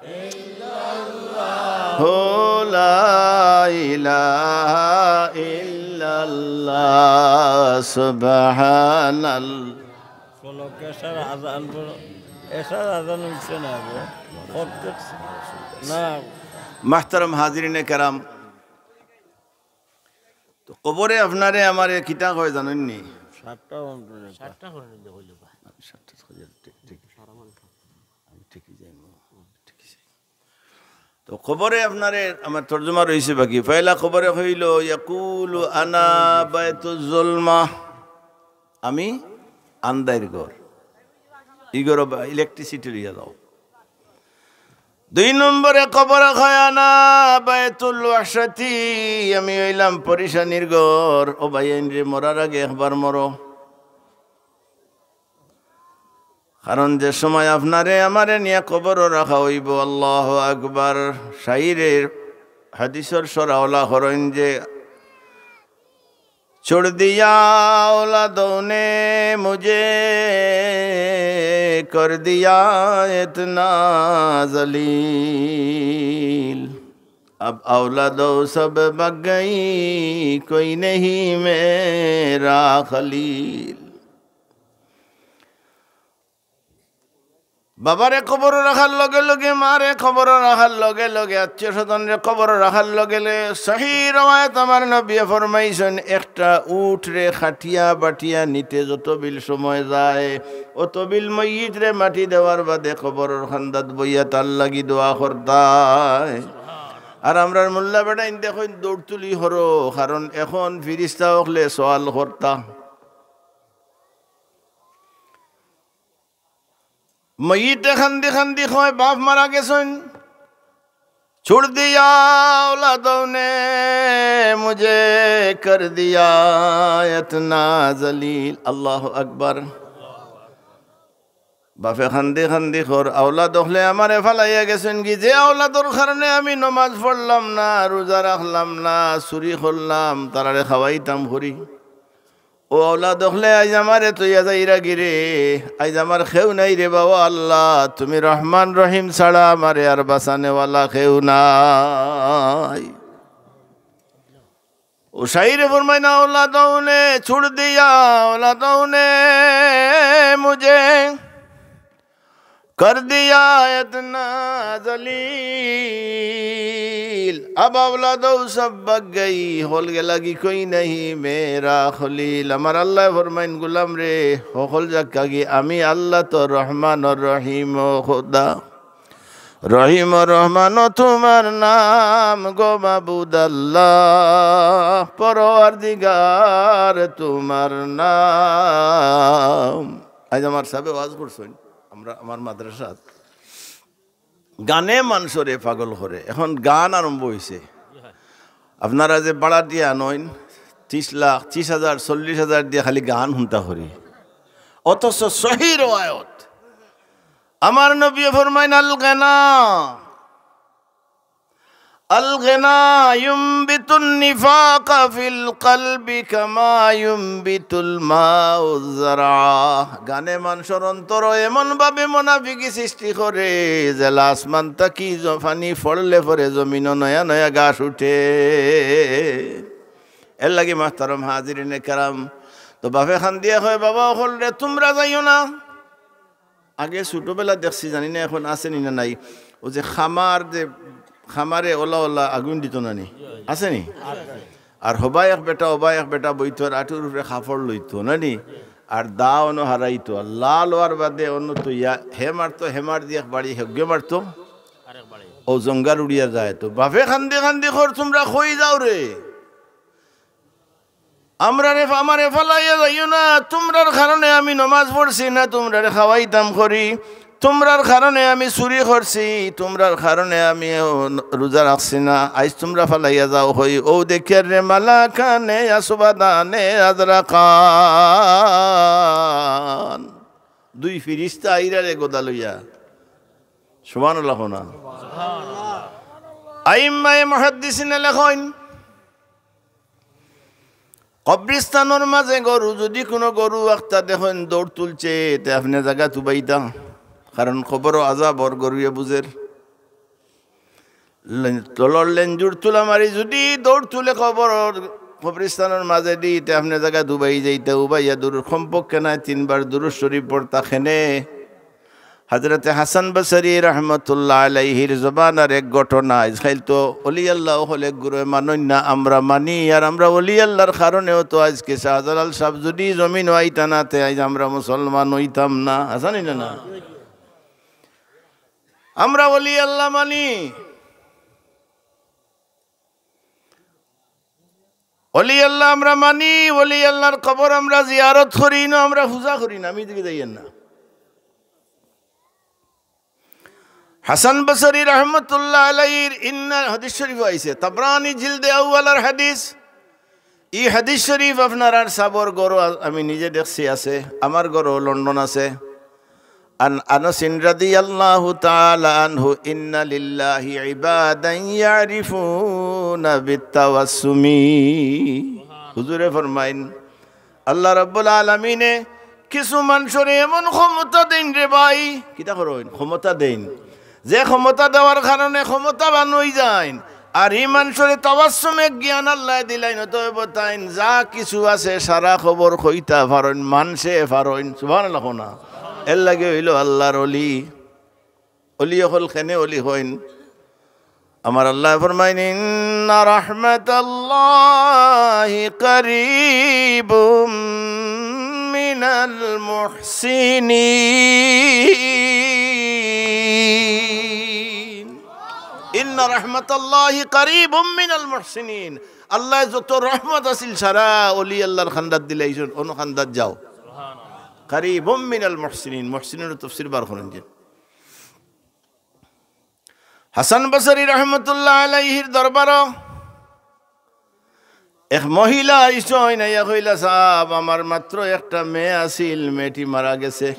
إلا الله لا إله إلا الله سبحان الله محترم হাজিরিনে কেরাম তো কবরে আপনারে আমারে কিতা কয় জানেননি তো খবরে আপনারে আমার তর্জমা রয়েছে বাকি পয়লা খবরে হইল ইয়াকুলু আনা বাইতুজ জুলমা আমি আন্দাইর ঘর ইগর ইলেকট্রিসিটি লিয়া দাও দুই নম্বরে খবর হয় আনা বাইতুল ওয়াহশাতি আমি হইলাম পরিশানির ঘর ও ভাই রে মরার আগে একবার মরো কারণ যে সময় আপনারে আমারে নিয়ে কবরও রাখা হইব আল্লাহু আকবার শাইরের হাদিসের সরাওলা হরইন যে छोड़ दिया औलादों ने मुझे कर दिया इतना जलील अब औलादों सब बग गई कोई नहीं मेरा खलील বাবারে খবর রাখার লগে লগে মারে খবর রাখার লগে লগে আত্মীয় স্বজনরে খবর রাখার লগে সহি রওয়ায়াত আমার নবী ফরমাইছেন একটা উট রে খাটিয়া বাটিয়া নিতে যত বিল সময় যায় অত বিল মইয়িত রে মাটি দেওয়ার বাদে খবরের খান্দাত বইয়া তার লাগি দোয়া করতায় আর আমরার মোল্লা বেটা ইন দেখুন দৌড় তুলি হরো কারণ এখন ফিরিস্তা হকলে সওয়াল করতা মইতে খান্দি খান্দি হয় বাপ মারা গেছেন छोड़ दिया औलादों ने मुझे कर दिया इतना जलील अल्लाह अकबर বাপে খান্দি খান্দি খর আওলাদ হলে আমারে ফালাইয়া গেছেন কি যে আওলাদর কারণে আমি নমাজ পড়লাম না রোজা রাখলাম না চুরি করলাম তারারে খাওয়াইতাম করি ও আওলাদ হলে আজ আমারে তুইয়া যাইরা গিরে আজ আমার খেউ নাই রে বাবা আল্লাহ তুমি রহমান রহিম ছাড়া আমারে আর বাঁচানেওয়ালা খেউ নাই ও শাইরে ফরমায় না औलादों ने छोड़ दिया औलादों ने मुझे कर दिया इतना जलील अब औलादों सब बग गई होल के लगी कोई नहीं मेरा खलील अमर अल्लाह फरमाइन गुलाम रे होल जाका कि आमी अल्लाह तो रहमान और रहीम खुदा रहीम और रहमान तुम्हार नाम गो माबूद अल्लाह परवरदिगार तुम्हार नाम आज हमार सबे वाज करছেন আমরা আমার মাদ্রাসাত গানে মানুষরে পাগল করে এখন গান আরম্ভ হয়েছে আপনারা যে বাড়া দিয়ে আনইন 30 লাখ 30,000 40,000 দিয়ে খালি গান শুনতা করি অথচ সহি রওয়ায়াত আমার নবী ফরমাইন আল গনা ইউমবিতুন নিফাকা ফিল কলবি কামা ইউমবিতুল মাউ যারা গানে মানুষের অন্তর এমন ভাবে মুনাফিকি সৃষ্টি করে যে আসমান তাকি পানি পড়লে পরে জমিন নয়া নয়া ঘাস উঠে এর লাগি মাহতারম হাজিরিনে কেরাম তো বাপে খান দিয়া হয় বাবা হল রে তোমরা যাইও না আগে ছোটবেলা দেখছি জানি না এখন আছে নি না নাই ও যে খামারে ওলা ওলা আগুন দিত না নি আছে নি আর হবাই এক বেটা বইতো আটুর উপরে খাফড় লইতো না নি আর দা অন্য হারাইতো আর লাল হওয়ার বাদে অন্য তো হেমার দিয়ে বাড়ি হেগে মারতো ও জঙ্গার উড়িয়া যায় তো বাপে খান্দি খর তোমরা খই যাও রে আমারে ফালাইয়া যাইও না তোমরার কারণে আমি নমাজ পড়ছি না তোমরা খাওয়াইতাম করি তোমরার কারণে আমি চুরি করছি, তোমরার কারণে আমি রোজা রাখছি না, আজ তোমরা ফালাইয়া যাও হই ও দেখিয়ার রে মালাকানে আসবাদানে আজরা খান। দুই ফিরিস্তা আইরা রে গোদা লইয়া, সুবহানাল্লাহ না? আইম্মায়ে মুহাদ্দিসিনে লেখেন কবরিস্তানের মাঝে গরু, যদি কোনো গরু একটা দেখেন দৌড় তুলছে, তে আপনি জায়গা তুবাইতা, কারণ খবরও আজাবর গরুয়ে বুঝের তলর লেঞ্জুর তুলা মারি যদি দৌড় তুলে কবরিস্তানের মাঝে দি, তে আপনি জায়গা দুবাই যাইতে উবাইয়া দূর সম্পর্কে নাই 3 বার দুরূদ শরীফ পড়তা। খেনে হযরতে হাসান বসরি রহমতুল্লাহ আলাইহির জবানার এক ঘটনা, ইসরাইল তো ওলি আল্লাহ হলে গুরু মানই না, আমরা মানি। আর আমরা ওলি আল্লাহর কারণেও তো আজকে শাহজালাল সাহেব যদি জমিন হইতা না, তে আজ আমরা মুসলমান হইতাম না। আসানি না? আমরা ওলি আল্লাহ মানি, ওলি আল্লাহ আমরা মানি, ওলি আল্লাহর কবর আমরা জিয়ারত করি না, আমরা পূজা করি না। আমি দিকে যাইয়েন না। হাসান বসরি রহমতুল্লাহ আলাইহির ইন্না হাদিস শরীফ আইছে, তাবরানি জিলদে আউয়ালার হাদিস। এই হাদিস শরীফ আপনার আর সাবর গরো আমি নিজে দেখছি আছে, আমার গরো লন্ডন আছে। আন আনাস রাদিয়াল্লাহু তাআলা আনহু ইন্না লিল্লাহি ইবাদান ইয়ারিফুনা বিতাওয়াসসুমি। হুজুরে ফরমাইন আল্লাহ রাব্বুল আলামিনে কিছু মানুষের এমন ক্ষমতা দেন রে ভাই, কিটা করেন ক্ষমতা দেন, যে ক্ষমতা দেওয়ার কারণে ক্ষমতাবান হই যায়। আর এই মানুষের তাওয়াসসুমে জ্ঞান আল্লাহ দিলাইন, অতএব তাইন যা কিছু আছে সারা খবর কইতা পারেন, মানসে পারেন। সুবহানাল্লাহ না? এর লাগে হইল আল্লাহর অলি। অলি হল খেনে অলি হইন। আমার আল্লাহ ফরমাইন ইন্না রাহমাতাল্লাহি কারীবুম মিনাল মুহসিনিন। ইন্না রাহমাতাল্লাহি কারীবুম মিনাল মুহসিনিন। আল্লাহ যত রহমত আছিল সারা অলি আল্লাহর খান্দাত দিলাইছেন, অন্য খান্দাত যাও। কারীবুম মিনাল মুহসিনিন, মুহসিনের তাফসীর বার করেন যে হাসান বসরি রহমতুল্লাহ আলাইহির দরবার এক মহিলা আইসই না, কইলা সাহেব আমার মাত্র একটা মেয়ে আছিল, মেয়েটি মারা গেছে।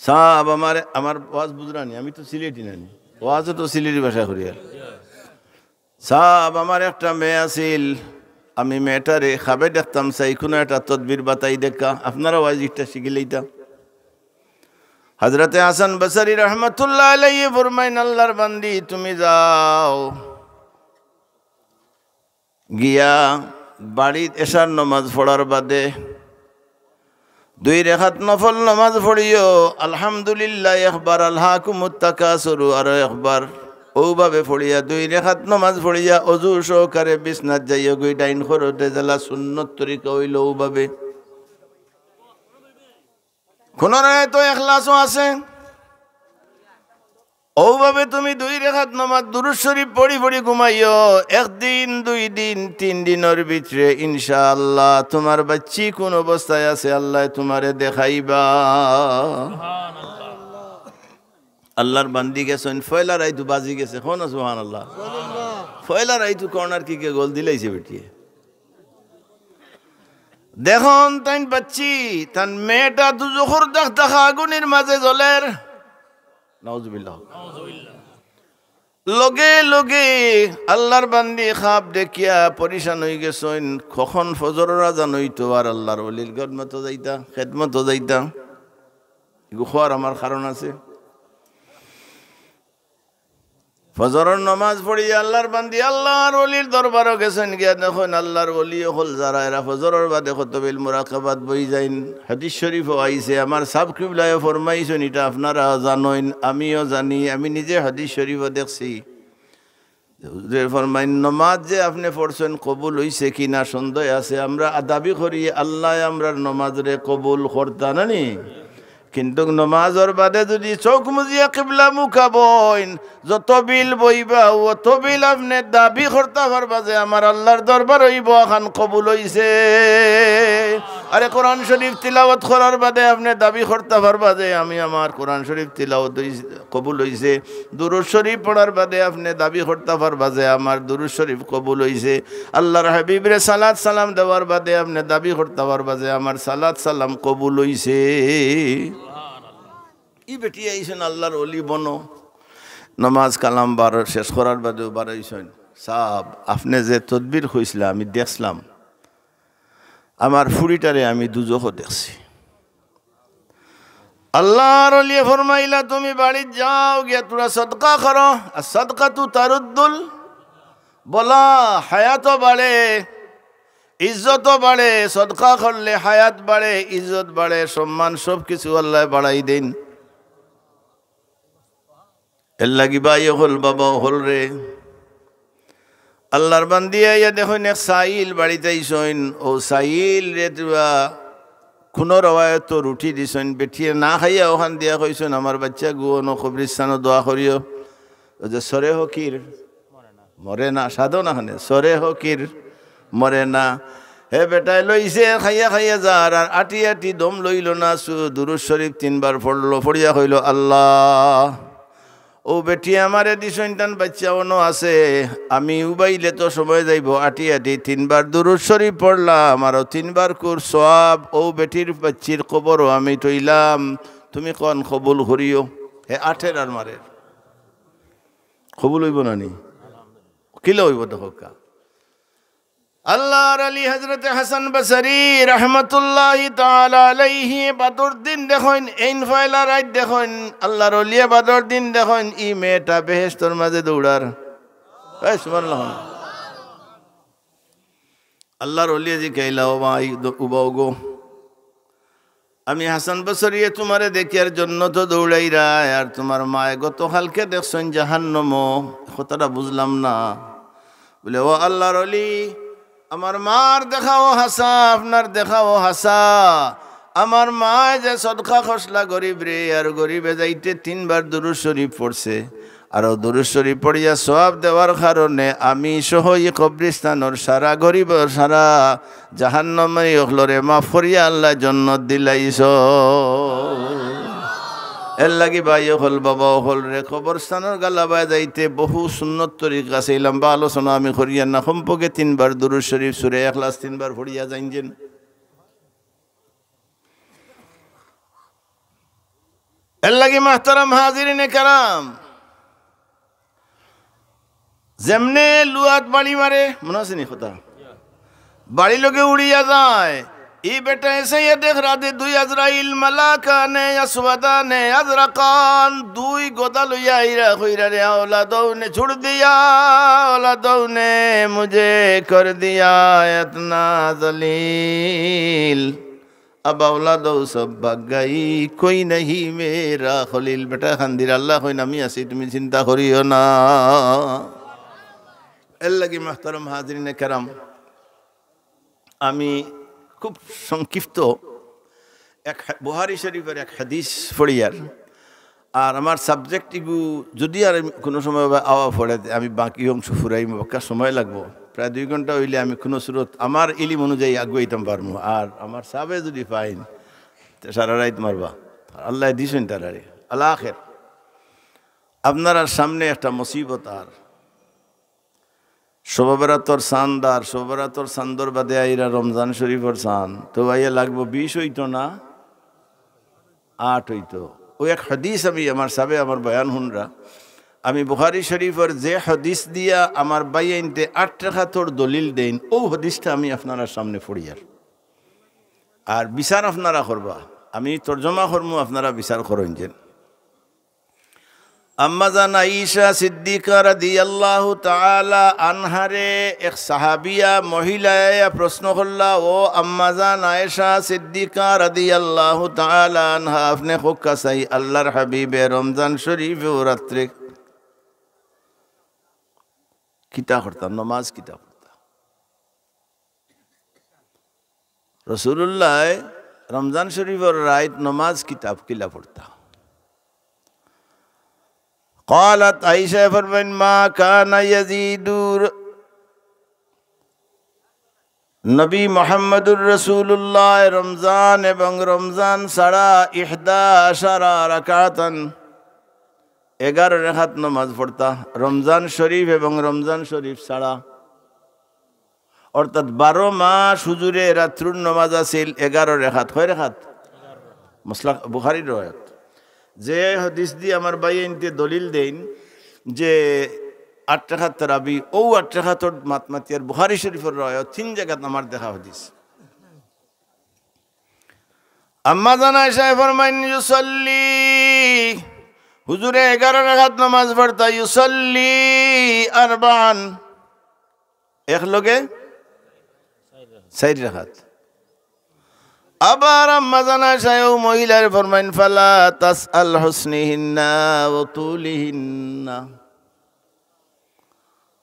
সাহেব আমার ওয়াজ বুঝরানি, আমি তো সিলেটি নানি, ওয়াজও তো সিলেটি ভাষা করি। সাহেব আমার একটা মেয়ে আছিল, আমি মেয়েটারে খাবে দেখতাম, চাই কোনো একটা তদবির বাতাই দেখা, আপনারা ওয়াজিটা শিখিলেইতা। হযরতে হাসান বসরি রহমতুল্লাহ আলাইহি ফরমাইন আল্লাহর বান্দি তুমি যাও গিয়া বাড়ির এশার নামাজ পড়ার বাদে 2 রাকাত নফল নামাজ পড়িও, আলহামদুলিল্লাহ একবার, আলহাকুমুত তাকাসুরু আর একবার, ওভাবে পড়িয়া 2 রাকাত নামাজ পড়িয়া অজু সহকারে বিছনাত যাইয়া গই ডাইন খরতে জেলা সুন্নত তরিকা হইল ওভাবে। কোন রায় তো ইখলাসও আছে, ওভাবে তুমি 2 রাকাত নামাজ দুরূদ শরীফ পড়ি পড়ি ঘুমাইও। 1 দিন 2 দিন 3 দিনের ভিতরে ইনশাআল্লাহ তোমার বাচ্চি কোন অবস্থায় আছে আল্লাহ তোমারে দেখাইবা। আল্লাহর বান্দি গেছেন ফয়লা রাইতু বাজি গেছে, কোন সুবহানাল্লাহ। ফয়লা রাইতু কর্নার কিকে গোল দিলাইছে বেটিয়ে। দেখুন তাইন বাচ্চি তান মেয়েটা দুজখর দেখা আগুনের মাঝে জ্বলের, নাউজুবিল্লাহ। লগে লগে আল্লাহর বান্দি খাপ দেখিয়া পরিশান হয়ে গেছেন, কখন ফজরের আজান হইতো আর আল্লাহর ওলির গদমত যাইতা, খেদমত যাইতা। গুখার আমার কারণ আছে। ফজরের নামাজ পড়িয়া আল্লাহর বান্দি আল্লাহর ওলির দরবারও গেছেন, গিয়া দেখুন আল্লাহর ওলি হল যারা এরা ফজরের বাদে কতবিল মুরাকাবাত বই যাইন। হাদিস শরীফও আইছে, আমার সাব কিবলায় ফরমাইছেন, এটা আপনারা জানেন, আমিও জানি, আমি নিজে হাদিস শরীফও দেখছি। ফরমাইন নমাজ যে আপনি পড়ছেন কবুল হইছে কিনা সন্দেহ আছে। আমরা দাবি করি আল্লাহ আমরার নমাজ রে কবুল করতা নানি, কিন্তু নমাজর বাদে যদি চোখ মুজিয়া কিবলা মুখাবইন, যত বিল বইবা অত বিল আপনি দাবি করতে পারবা যে আমার আল্লাহর দরবার হইব খান কবুল হইছে। আরে কোরআন শরীফ তিলাওয়াত করার বাদে আপনি দাবি করতে পারবা যে আমি আমার কোরআন শরীফ তিলাওয়াত কবুল হইছে। দুরূদ শরীফ পড়ার বাদে আপনি দাবি করতে পারবা যে আমার দুরূদ শরীফ কবুল হইছে। আল্লাহর হাবিবরে সালাত সালাম দেওয়ার বাদে আপনি দাবি করতে পারবা যে আমার সালাত সালাম কবুল হইছে। ই বেটি আইছেন আল্লাহর ওলি বনো, নমাজ কালাম বার শেষ করার বাদেও বাড়াইছেন। সাহাব আপনি যে তদবির হয়েছিল আমি দেখলাম, আমার ফুড়িটারে আমি দুজহ দেখছি। আল্লাহর ওলি ফরমাইলা তুমি বাড়ি যাও গিয়া তোরা সদকা করো, আর সদকা তু তারুদ্দুল বলা, হায়াতও বাড়ে ইজ্জতও বাড়ে। সদকা করলে হায়াত বাড়ে, ইজ্জত বাড়ে, সম্মান সব কিছু আল্লাহ বাড়াই দেন। এর লাগি বাই হল বাবা হল রে আল্লাহর বান্দিয়া ইয়া দেখুন এক সাইল বাড়িতে আইসইন, ও সাইল রে কোনো রওয়ায়ত রুটি দিছেন, বেঠিয়ে না খাইয়া ওখান দিয়া কইছেন আমার বাচ্চা গুয়নো কবরিস্তানও দোয়া করিও। ও যে সরে হকির মরে না, সাধো না খানে সরে হকির মরে না। হে বেটাই লইছে খাইয়া খাইয়া যার, আর আটি আটি দম লইল না, দুরূদ শরীফ 3 বার পড়লো, পড়িয়া কইল আল্লাহ ও বেটি আমারে দিসন্তান বাচ্চা অনো আছে, আমি উবাইলে তো সময় যাইব, আটি আটি 3 বার দুরূদ শরীফ পড়লাম, আরও 3 বার কুর সওয়াব। ও বেটির বাচ্চির কবরও আমি তৈলাম, তুমি কোন কবুল করিও। হে 8 আর মারে কবুল হইব না নি? কিলো হইব দেখা। আল্লাহর আলী হযরত হাসান বসরি রহমতুল্লাহি তাআলা আলাইহি বাদর দিন দেখুন, এইন ফয়লা রাত দেখুন, আল্লাহর ওলিয়া বাদর দিন দেখুন, ই মেয়েটা বেহেশতর মাঝে দৌড়ার। এই সুবহানাল্লাহ। আল্লাহর ওলিয়া জি কইলা ও ভাই উবাও গো, আমি হাসান বসরি তোমারে দেখার জন্য তো দৌড়াইরা, আর তোমার মায়ে গতকালকে দেখছেন জাহান্নাম। কথাটা বুঝলাম না। বলে ও আল্লাহর ওলি, আমার মার দেখাও হাসা, আপনার দেখাও হাসা। আমার মা যে সদকা খসলা গরিব রে, আর গরিবে যাইতে 3 বার দুরূদ শরীফ পড়ছে, আর দুরূদ শরীফ পড়িয়া সওয়াব দেওয়ার কারণে আমি সহ এই কবরস্থানের সারা গরিব সারা জাহান্নামী হলরে মাফ করিয়া আল্লাহ জান্নাত দিলাইছ। এর লাগি ভাই হল বাবা হল রে, কবরস্থানের গালাবায় যাইতে বহু সুন্নত তরিকা আছে, লম্বা আলোচনা আমি করিয়া না। সম্পর্কে 3 বার দুরূদ শরীফ সূরা ইখলাস 3 বার পড়িয়া যাইছেন। এর লাগি মাহতারাম হাজিরিনে কারাম, যেমনে লুয়াত বাড়ি মারে, মনে আছে নি কথা, বাড়ি লোকে উড়িয়া যায়। ই বেটা এসে দেখ রাতে 2 আজরাইল মালাকানে আসওয়াদানে আজরাকান 2 গোদা লইয়া আইরা কইরা রে औलादों ছুড় দিয়া औलादों মুঝে কর দিয়া ইতনা জলিল, अब औलादों सब भाग गई कोई नहीं मेरा खलील। বেটা খান্দির আল্লাহ কইন আমি আছি, তুমি চিন্তা করিও না। এর লাগি মাহতারাম হাজিরিনে কেরাম, আমি খুব সংক্ষিপ্ত এক বুখারী শরীফের এক হাদিস পড়িয়ার, আর আমার সাবজেক্ট ইগু যদি আর কোনো সময় আওয়া পড়ে আমি বাকি অংশ ফুরাই বাক্কা সময় লাগবো, প্রায় 2 ঘন্টা হইলে আমি কোনো সুরত আমার ইলিম অনুযায়ী আগুয়াইতাম পারবো। আর আমার সাবে যদি পাইন সারা রাত মারবা, আল্লাহ দিছেন তারারে। আল্লাহ আখের আপনার সামনে একটা মুসিবত, আর শোভাবেরাতর সান্দার শোভাবেরাতর সান্দর বাদে আইরা রমজান শরীফর সান, তো ভাইয়া লাগবো 20 হইতো না 8 হইতো। ওই এক হাদিস আমি আমার সাবে আমার বয়ান হুনরা, আমি বুখারী শরীফের যে হাদিস দিয়া আমার বাইনতে 8 রাকাতর দলিল দেন, ও হাদিসটা আমি আপনার সামনে পড়িয়ার, আর বিচার আপনারা করবা। আমি তর্জমা করমু, আপনারা বিচার করেন। যেন আম্মাজান আয়েশা সিদ্দিকা রাদিয়াল্লাহু তাআলা আনহারে এক সাহাবিয়া মহিলায় প্রশ্ন করলা, ও আম্মাজান আয়েশা সিদ্দিকা রাদিয়াল্লাহু তাআলা আনহা, আপনি হোক্কা চাই আল্লাহর হাবিবে রমজান শরীফ ও রাত্রে কিতা করতা, নমাজ কিতা করতা? রাসূলুল্লাহ রমজান শরীফের রাত নমাজ কিতাব কিলা পড়তা? قالت عائشہ فرمائن ما كان يزيد নবী মুহাম্মদুর রাসূলুল্লাহ রমজান এবং রমজান ছাড়া 11 রাকাতান 11 রাকাত নামাজ পড়তা রমজান শরীফ এবং রমজান শরীফ ছাড়া, অর্থাৎ 12 মাস হুজুরে রাত্রুর নামাজ আছিল 11 রাকাত। কয় রাকাত? মুসলিম বুখারীর riwayat। যে হাদিস দিয়ে আমার ভাই এনতে দলিল দেন যে 8 রাকাত তারাবি, ও 8 রাকাতর মাতমাতিয়ার বুখারী শরীফের riwayat 3 জায়গাত আমার দেখা হাদিস। আম্মা জান আয়েশা ফরমাইন ইউসাল্লি, হুজুরে 11 রাকাত নামাজ পড়তা, ইউসাল্লি আরবান, এক লগে 4 রাকাত। আবার আম্মা জান আয়েশা ও মহিলার ফরমাইন ফালা তাসআল হুসনিহিন্না ওয়া তুলিহিন্না।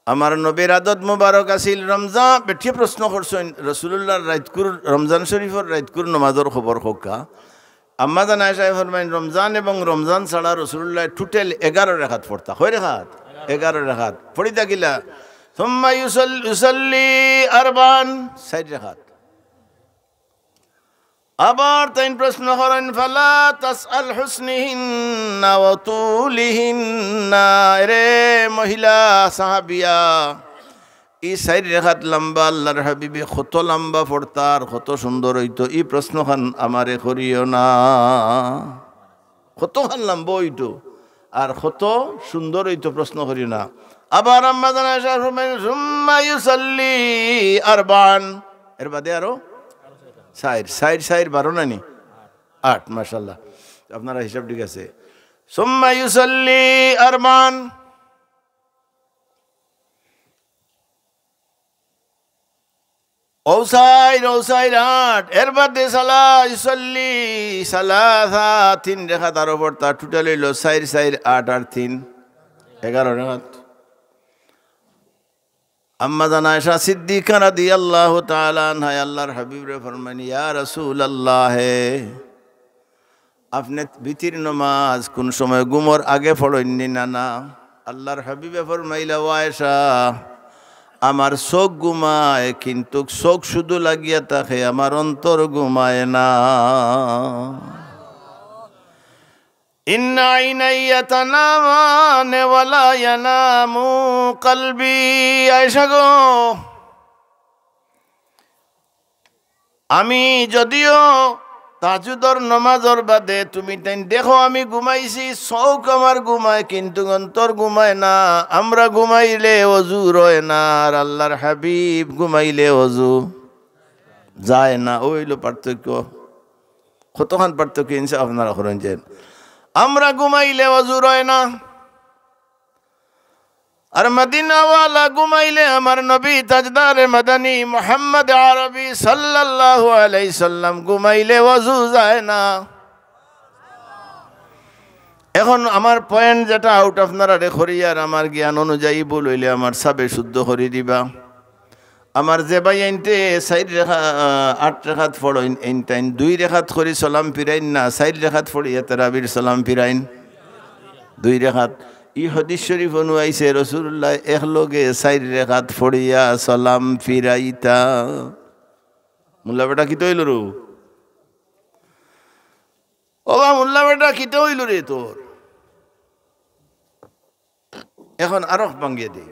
আমার নবীর আদত মুবারক আছিল রমজান, বেঠিয়ে প্রশ্ন করছেন রাসূলুল্লাহর রাতকুর রমজান শরীফের রাতকুর নামাজের খবর হোকা। আম্মা জান আয়েশা ফরমাইন রমজান এবং রমজান ছাড়া রাসূলুল্লাহ টোটাল 11 রাকাত পড়তা। কয় রাকাত? 11 রাকাত পড়িতা গিলা। সুম্মা ইউসাল্লি আরবান, 4 রাকাত। আবার তাই প্রশ্ন করেন ফালা তাসআল হুসনিহিন্না ওয়া তুলিহিন্না, রে মহিলা সাহাবিয়া, এই 4 রাকাত লম্বা আল্লাহর হাবিবে কত লম্বা পড়তার, কত সুন্দর হইতো, এই প্রশ্নখান আমারে করিও না। কতখান লম্বা হইতো আর কত সুন্দর হইতো প্রশ্ন করিও না। আবার আম্মা জান আয়েশা ফরমাইন সুম্মা ইউসাল্লি আরবান, এর বাদে আরো 4 12 নানি 8, মাশাআল্লাহ আপনারা হিসাব ঠিক আছে। সুম্মা ইউসাল্লি আরবান, ওসাইর 8, এর বাদে ইউসাল্লি সালাসা, 3 রাকাত আরো পড়তা, টোটাল হইল 4 4 8 আর 3 11 রাকাত। আম্মা জান আয়েশা সিদ্দিকা রাদিয়াল্লাহু তাআলা আনহা আল্লাহর হাবিবরে ফরমানি ইয়া রাসূলুল্লাহ, আপনি বিতির নামাজ কোন সময় ঘুমর আগে পড়েননি না? না। আল্লাহর হাবিবে ফরমাইলা ও আয়েশা, আমার চোখ ঘুমায় কিন্তু চোখ শুধু লাগিয়া থাকে, আমার অন্তর ঘুমায় না। ইন্না আইনাইয়া তানামানে ওয়ালা ইয়ানামু কলবি। আয়েশা গো, আমি যদিও তাহাজ্জুদের নামাজের বাদে তুমি তাই দেখো আমি ঘুমাইছি, চোখ আমার ঘুমায় কিন্তু অন্তর ঘুমায় না। আমরা ঘুমাইলে অজু রয় না, আর আল্লাহর হাবিব ঘুমাইলে অজু যায় না। ওইল পার্থক্য, কতখান পার্থক্য ইনসাফ আপনারা করেন যে আমরা ঘুমাইলে অজু রয় না, আর মদিনাওয়ালা ঘুমাইলে আমার নবী তাজদারে মাদানী মুহাম্মদ আরবি সাল্লাল্লাহু আলাইহি সাল্লাম ঘুমাইলে ওযু যায় না। এখন আমার পয়েন্ট যেটা আউট আপনারা রেখরিয়ার আমার জ্ঞান অনুযায়ী বলইলে আমার সাবে শুদ্ধ করে দিবা। আমার যে ভাই আইনতে 8 রাকাত পড়ইন এনটাইন 2 রাকাত করে সালাম ফিরাইন না, 4 রাকাত পড়িয়া তারাবির সালাম ফিরাইন 2 রাকাত। ই হাদিস শরীফ অনুযায়ী রাসূলুল্লাহ একলগে 4 রাকাত পড়িয়া সালাম ফিরাইতা। মুল্লা বেটা কি হইল রে? ও মুল্লা বেটা কি হইল রে তোর? এখন আরো ভাঙিয়ে দিই।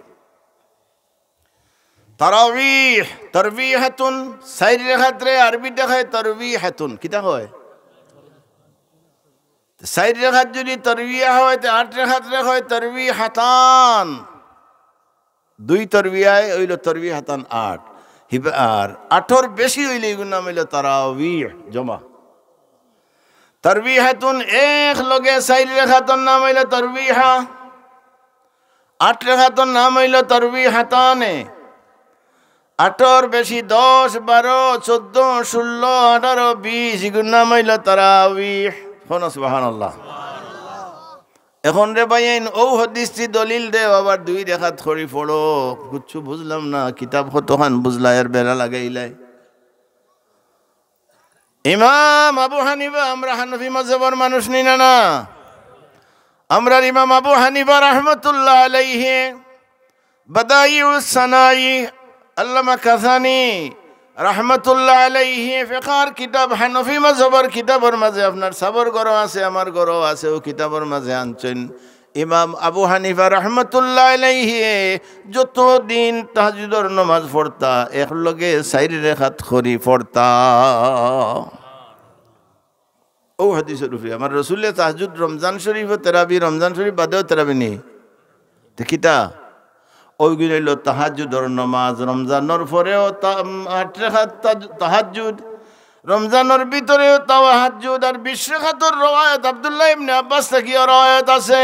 তারাবিহ, তারবিহাতুন 4 রাকাত রে আরবি দেখায় তারবিহাতুন, কিটা হয়? 4 রাকাত যদি তারবিয়া হয় তো 8 রাকাত রে হয় তারবিহাতান। 2 তারবিয়ায় হইল তারবিহাতান 8, আর 8 বেশি হইলে এগুলো নাম হইল তারাবিহ জমা। তারবিহাতুন এক লগে 4 রাকাতের নাম হইল তারবিহা, 8 রাকাতের নাম হইল তারবিহাতানে। 8 বেশি 10 12 14 16 18 20 এগুলোর নাম হইল তারাবিহ। সুবহানাল্লাহ। এখন রে ভাইন ও হাদিসটি দলিল দে আবার 2 রাকাত করে পড়ো, কিছু বুঝলাম না, কিতাব কতখান বুঝলা এর বেলা লাগাইলাই। ইমাম আবু হানিফা, আমরা হানফি মাযহাবের মানুষ নি না না, আমরা ইমাম আবু হানিফা রাহমাতুল্লাহ আলাইহি বাদাইউস সানাই আল্লামা কাসানি রহমতুল্লাহ আলাইহি ফিকহর কিতাব হানফি মাযহাবের কিতাবের মাঝে আপনার সাবর গরো আছে, আমার গরো আছে, ও কিতাবের মাঝে আনছেন ইমাম আবু হানিফা রহমতুল্লাহ আলাইহি যত দিন তাহাজ্জুদের নামাজ পড়তা একলগে 4 রাকাত করে পড়তা। ও হাদিসের উপরে আমার রাসূলের তাহাজ্জুদ রমজান শরীফ তারাবি, রমজান শরীফ বাদেও তারাবি নেই দেখিতা ওইগুলো হইল তাহাজ্জুদের নামাজ। রমজানের পরেও 8 রাকাত তাহাজ্জুদ, রমজানের ভিতরেও তাহাজ্জুদ, আর 20 রাকাতের রওয়ায়াত আব্দুল্লাহ ইবনে আব্বাস থেকে রওয়ায়াত আছে।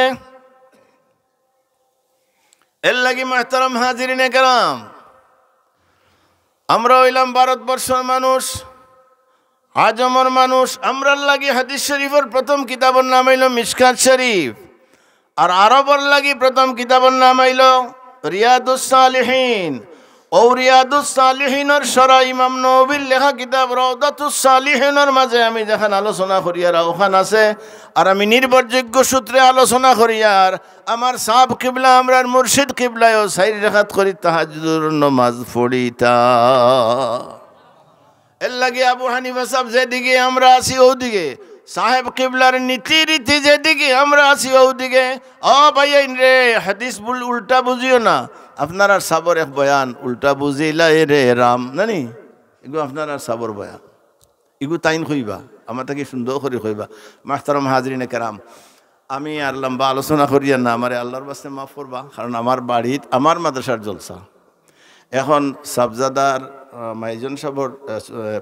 এর লাগি মুহতারাম হাজিরিনে কেরাম, আমরা হইলাম ভারতবর্ষের মানুষ, আজমর মানুষ, আমরার লাগি হাদিস শরীফের প্রথম কিতাবের নাম হইল মিশকাত শরীফ, আর আরবের লাগি প্রথম কিতাবের নাম হইল রিয়াদুস সালিহিন। ও রিয়াদুস সালিহিনের সরা ইমাম নববীর লেখা কিতাব রওদাতুস সালিহিনের মাঝে আমি যখন আলোচনা করি আর ওখান আছে, আর আমি নির্ভরযোগ্য সূত্রে আলোচনা করি, আর আমার সাব কিবলা আমরার মুর্শিদ কিবলায়ও 4 রাকাত করি তাহাজ্জুদের নামাজ পড়িতা। এর লাগে আবু হানিফা সাহেব যেদিকে আমরা আছি ওদিকে, সাহেব কিবলার নীতি রীতি যেদিকে আমরা আছি ওদিকে। ও ভাইয়াইন রে, হাদিস উল্টা বুঝিও না, আপনারা সাবর এক বয়ান উল্টা বুঝিলা রে রাম নানি, এগুলো আপনারা সাবর বয়ান, এগুলো তাইন কইবা, আমার তাকে সুন্দর করে কইবা। মাহতারাম হাজরিনে কেরাম, আমি আর লম্বা আলোচনা করিয়া না, আমার আল্লাহর বাস্তে মাফ করবা, কারণ আমার বাড়িত আমার মাদ্রাসার জলসা এখন সাবজাদার মাইজন সাবর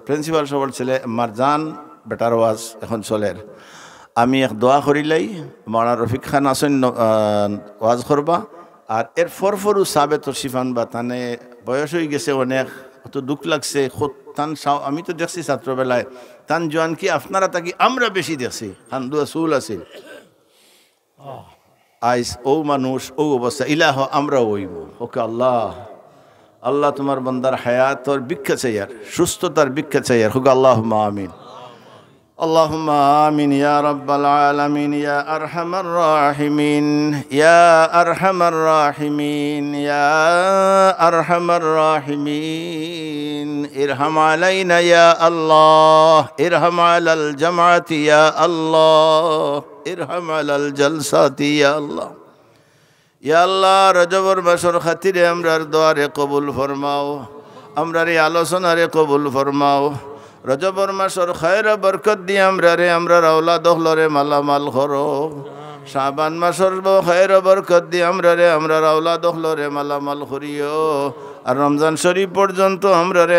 প্রিন্সিপাল সাবর ছেলে মারজান বেটার ওয়াজ এখন চলের। আমি এক দোয়া করিলাই মাওলানা রফিক খান আসেন ওয়াজ করবা, আর এর ফরফরু সাবে তো শিফান বা তানে বয়স হয়ে গেছে অনেক, অত দুঃখ লাগছে তান আমি তো দেখছি ছাত্রবেলায় তান জোয়ান কি আপনারা তাকি আমরা বেশি দেখছি, হান্দুয়া সুল আছে আইস ও মানুষ ও অবস্থা ইলাহ আমরা ওইব। ওকে আল্লাহ, আল্লাহ তোমার বন্দার হায়াতর ভিক্ষা চাই, আর সুস্থতার ভিক্ষা চাই, আর হোক আল্লাহুম্মা আমিন, আল্লাহুম্মা আমিন ইয়া রাব্বাল আলামিন ইয়া আরহামার রাহিমিন ইয়া আরহামার রাহিমিন ইয়া আরহামার রাহিমিন ইরহাম আলাইনা ইয়া আল্লাহ, ইরহাম আলাল জামাতি ইয়া আল্লাহ, ইরহাম আলাল জলসাতি ইয়া আল্লাহ। ইয়া আল্লাহ, রজবর মাসের খাতিরে আমরার দোয়ারে কবুল ফরমাও, আমরার এই আলোচনারে কবুল ফরমাও। রজবর মাসের খায়র বরকত দিয়ে আমরার আওলাদ হলরে মালামাল করো। শাবান মাসের খায়র বরকত দিয়ে আমরার আওলাদ হলরে মালামাল করিও। আর রমজান শরীফ পর্যন্ত আমরার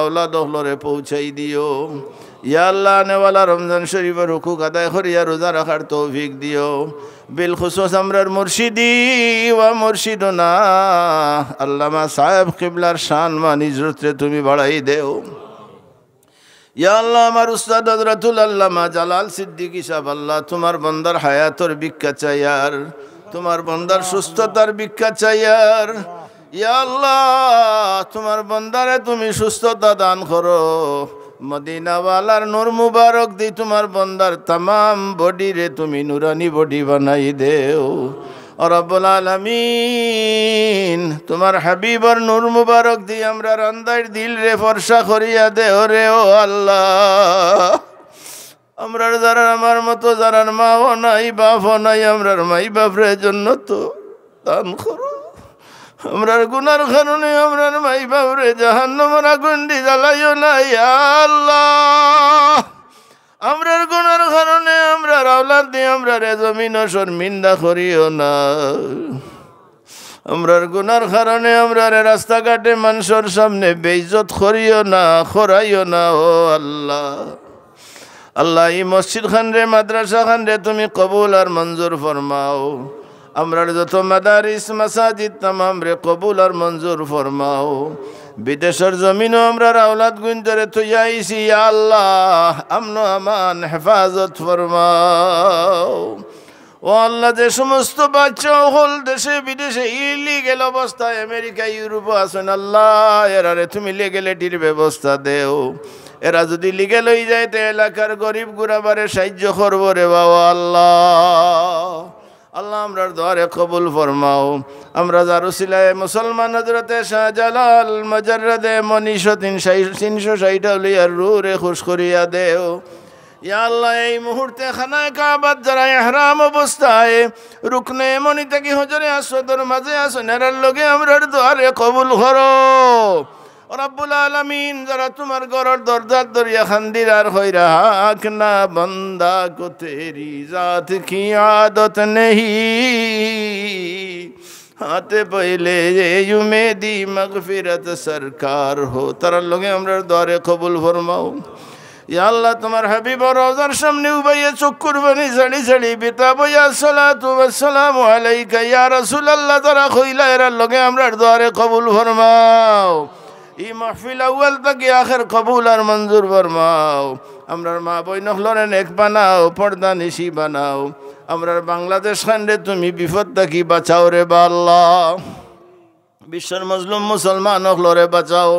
আওলাদ হলরে পৌঁছাই দিও। ইয়া আল্লাহ, আনেওয়ালা রমজান শরীফের হুকুক আদায় করিয়া রোজা রাখার তৌফিক দিও। বিল খুসুস আমরার মুর্শিদি ওয়া মুর্শিদনা আল্লামা সাহেব কিবলার শান মান ইজ্জতরে তুমি বাড়াই দেও। ইয়া আল্লাহ, আমার উস্তাদ হযরতুল আল্লামা জালাল সিদ্দিকী সাহেব, আল্লাহ তোমার বন্দার হায়াতর ভিক্ষা চাই, আর তোমার বন্দার সুস্থতার ভিক্ষা চাই, আর ইয়া আল্লাহ তোমার বন্দারে তুমি সুস্থতা দান করো। মদিনাওয়ালার নূর মুবারক দি তোমার বন্দার तमाम বডি রে তুমি নুরানি বডি বানাই দেও। রব্বুল আলামিন, তোমার হাবিবর নূর মুবারক দি আমরা রন্দার দিল রে ফর্সা করিয়া দেও রে ও আল্লাহ। আমরার যারা আমার মতো যারার মাও নাই বাপও নাই, আমরার মাই বাপরের জন্য তো দান করো। আমরার গুনার কারণে আমরার মাই বাপরে জাহান্নামের আগুন দি জ্বালাইও না ইয়া আল্লাহ। আমরার গুনার কারণে আমরার আওলাদ দিয়ে আমরার জমিন শর্মিন্দা করিও না। আমরার গুনার কারণে আমরার রাস্তাঘাটে মানুষের সামনে বেইজ্জত করিও না, খরাইও না ও আল্লাহ। আল্লাহ, এই মসজিদ খান রে মাদ্রাসা খান রে তুমি কবুল আর মঞ্জুর ফরমাও। আমরার যত মাদারিস মাসাজিদ তামাম রে কবুল আর মঞ্জুর ফরমাও। বিদেশের জমিনও আমরার আওলাদ গুঞ্জরে তুই আইসি ইয়া আল্লাহ, আমন আমান হেফাজত ফরমাও। ও আল্লাহ, যে সমস্ত বাচ্চা হল দেশে বিদেশে ইলিগেল অবস্থায় আমেরিকা ইউরোপে আছেন, আল্লাহ এরারে তুমি লিগেলিটির ব্যবস্থা দেও। এরা যদি লিগেল হয়ে যায় তো এলাকার গরিব গুরাবারে সাহায্য করবো রে বাবা আল্লাহ। আল্লাহ আমরার দোয়ারে কবুল ফরমাও। আমরা যার উসিলায় মুসলমান হযরতে শাহজালাল মজরদে মনীষ 360 আউলিয়ার রূহে খুশ করিয়া দেও। ইয়া আল্লাহ এই মুহূর্তে খানায় কাবাত যারা ইহরাম অবস্থায় রুকনে মনি থেকে হজরে আসওয়াদের মাঝে আছেন এরার লগে আমরার দোয়ারে কবুল করো রব্বুল আলামিন। যারা তোমার ঘরের দরজার দরিয়া খান্দির আর হইরা হাক না বন্দা কো তেরি জাত কি আদত নেহি হাতে পহলে উমেদি মগফিরত সরকার হো। তার লগে আমরার দোয়ারে কবুল ফরমাও। ইয়া আল্লাহ তোমার হাবিব রওজার সামনে উবাইয়া চোখ কুরবানি ঝাড়ি ঝাড়ি বিতাবো ইয়া সালাতু ওয়াসসালামু আলাইকা ইয়া রাসূলুল্লাহ। তারা কইলা এর লগে আমরার দোয়ারে কবুল ফরমাও। এই মাহফিল আউয়াল থেকে আখির কবুল আর মঞ্জুর ফরমাও। আমরার মা বই নখলরে নেক বানাও, পর্দা নিশি বানাও। আমরার বাংলাদেশ খান্ডে তুমি বিপদ থাকি বাঁচাও রে বা আল্লাহ। বিশ্বের মজলুম মুসলমান হলরে বাঁচাও।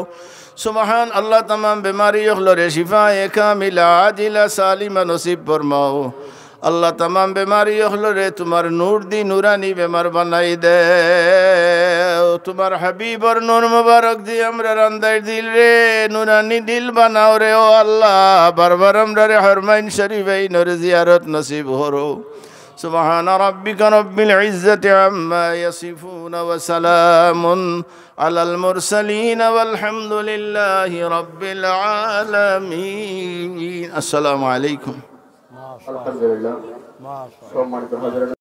সুবহান আল্লাহ तमाम बीमारी হলরে শিফায়ে কামিলা আজিলা সালিমা নসিব ফরমাও। আল্লাহ तमाम बीमारी হলরে তোমার নূর দি নুরানি বেমার বানাই দে। তোমার হাবিবর নূর মুবারক দি আমরা রান্দাই দিল রে নুরানি দিল বানাও রে ও আল্লাহ। বারবার আমরা রে হরমাইন শরীফে নূর জিয়ারত নসিব করো। سبحان ربك رب العزة عما يصفون وسلام على المرسلين والحمد لله رب العالمين. السلام عليكم.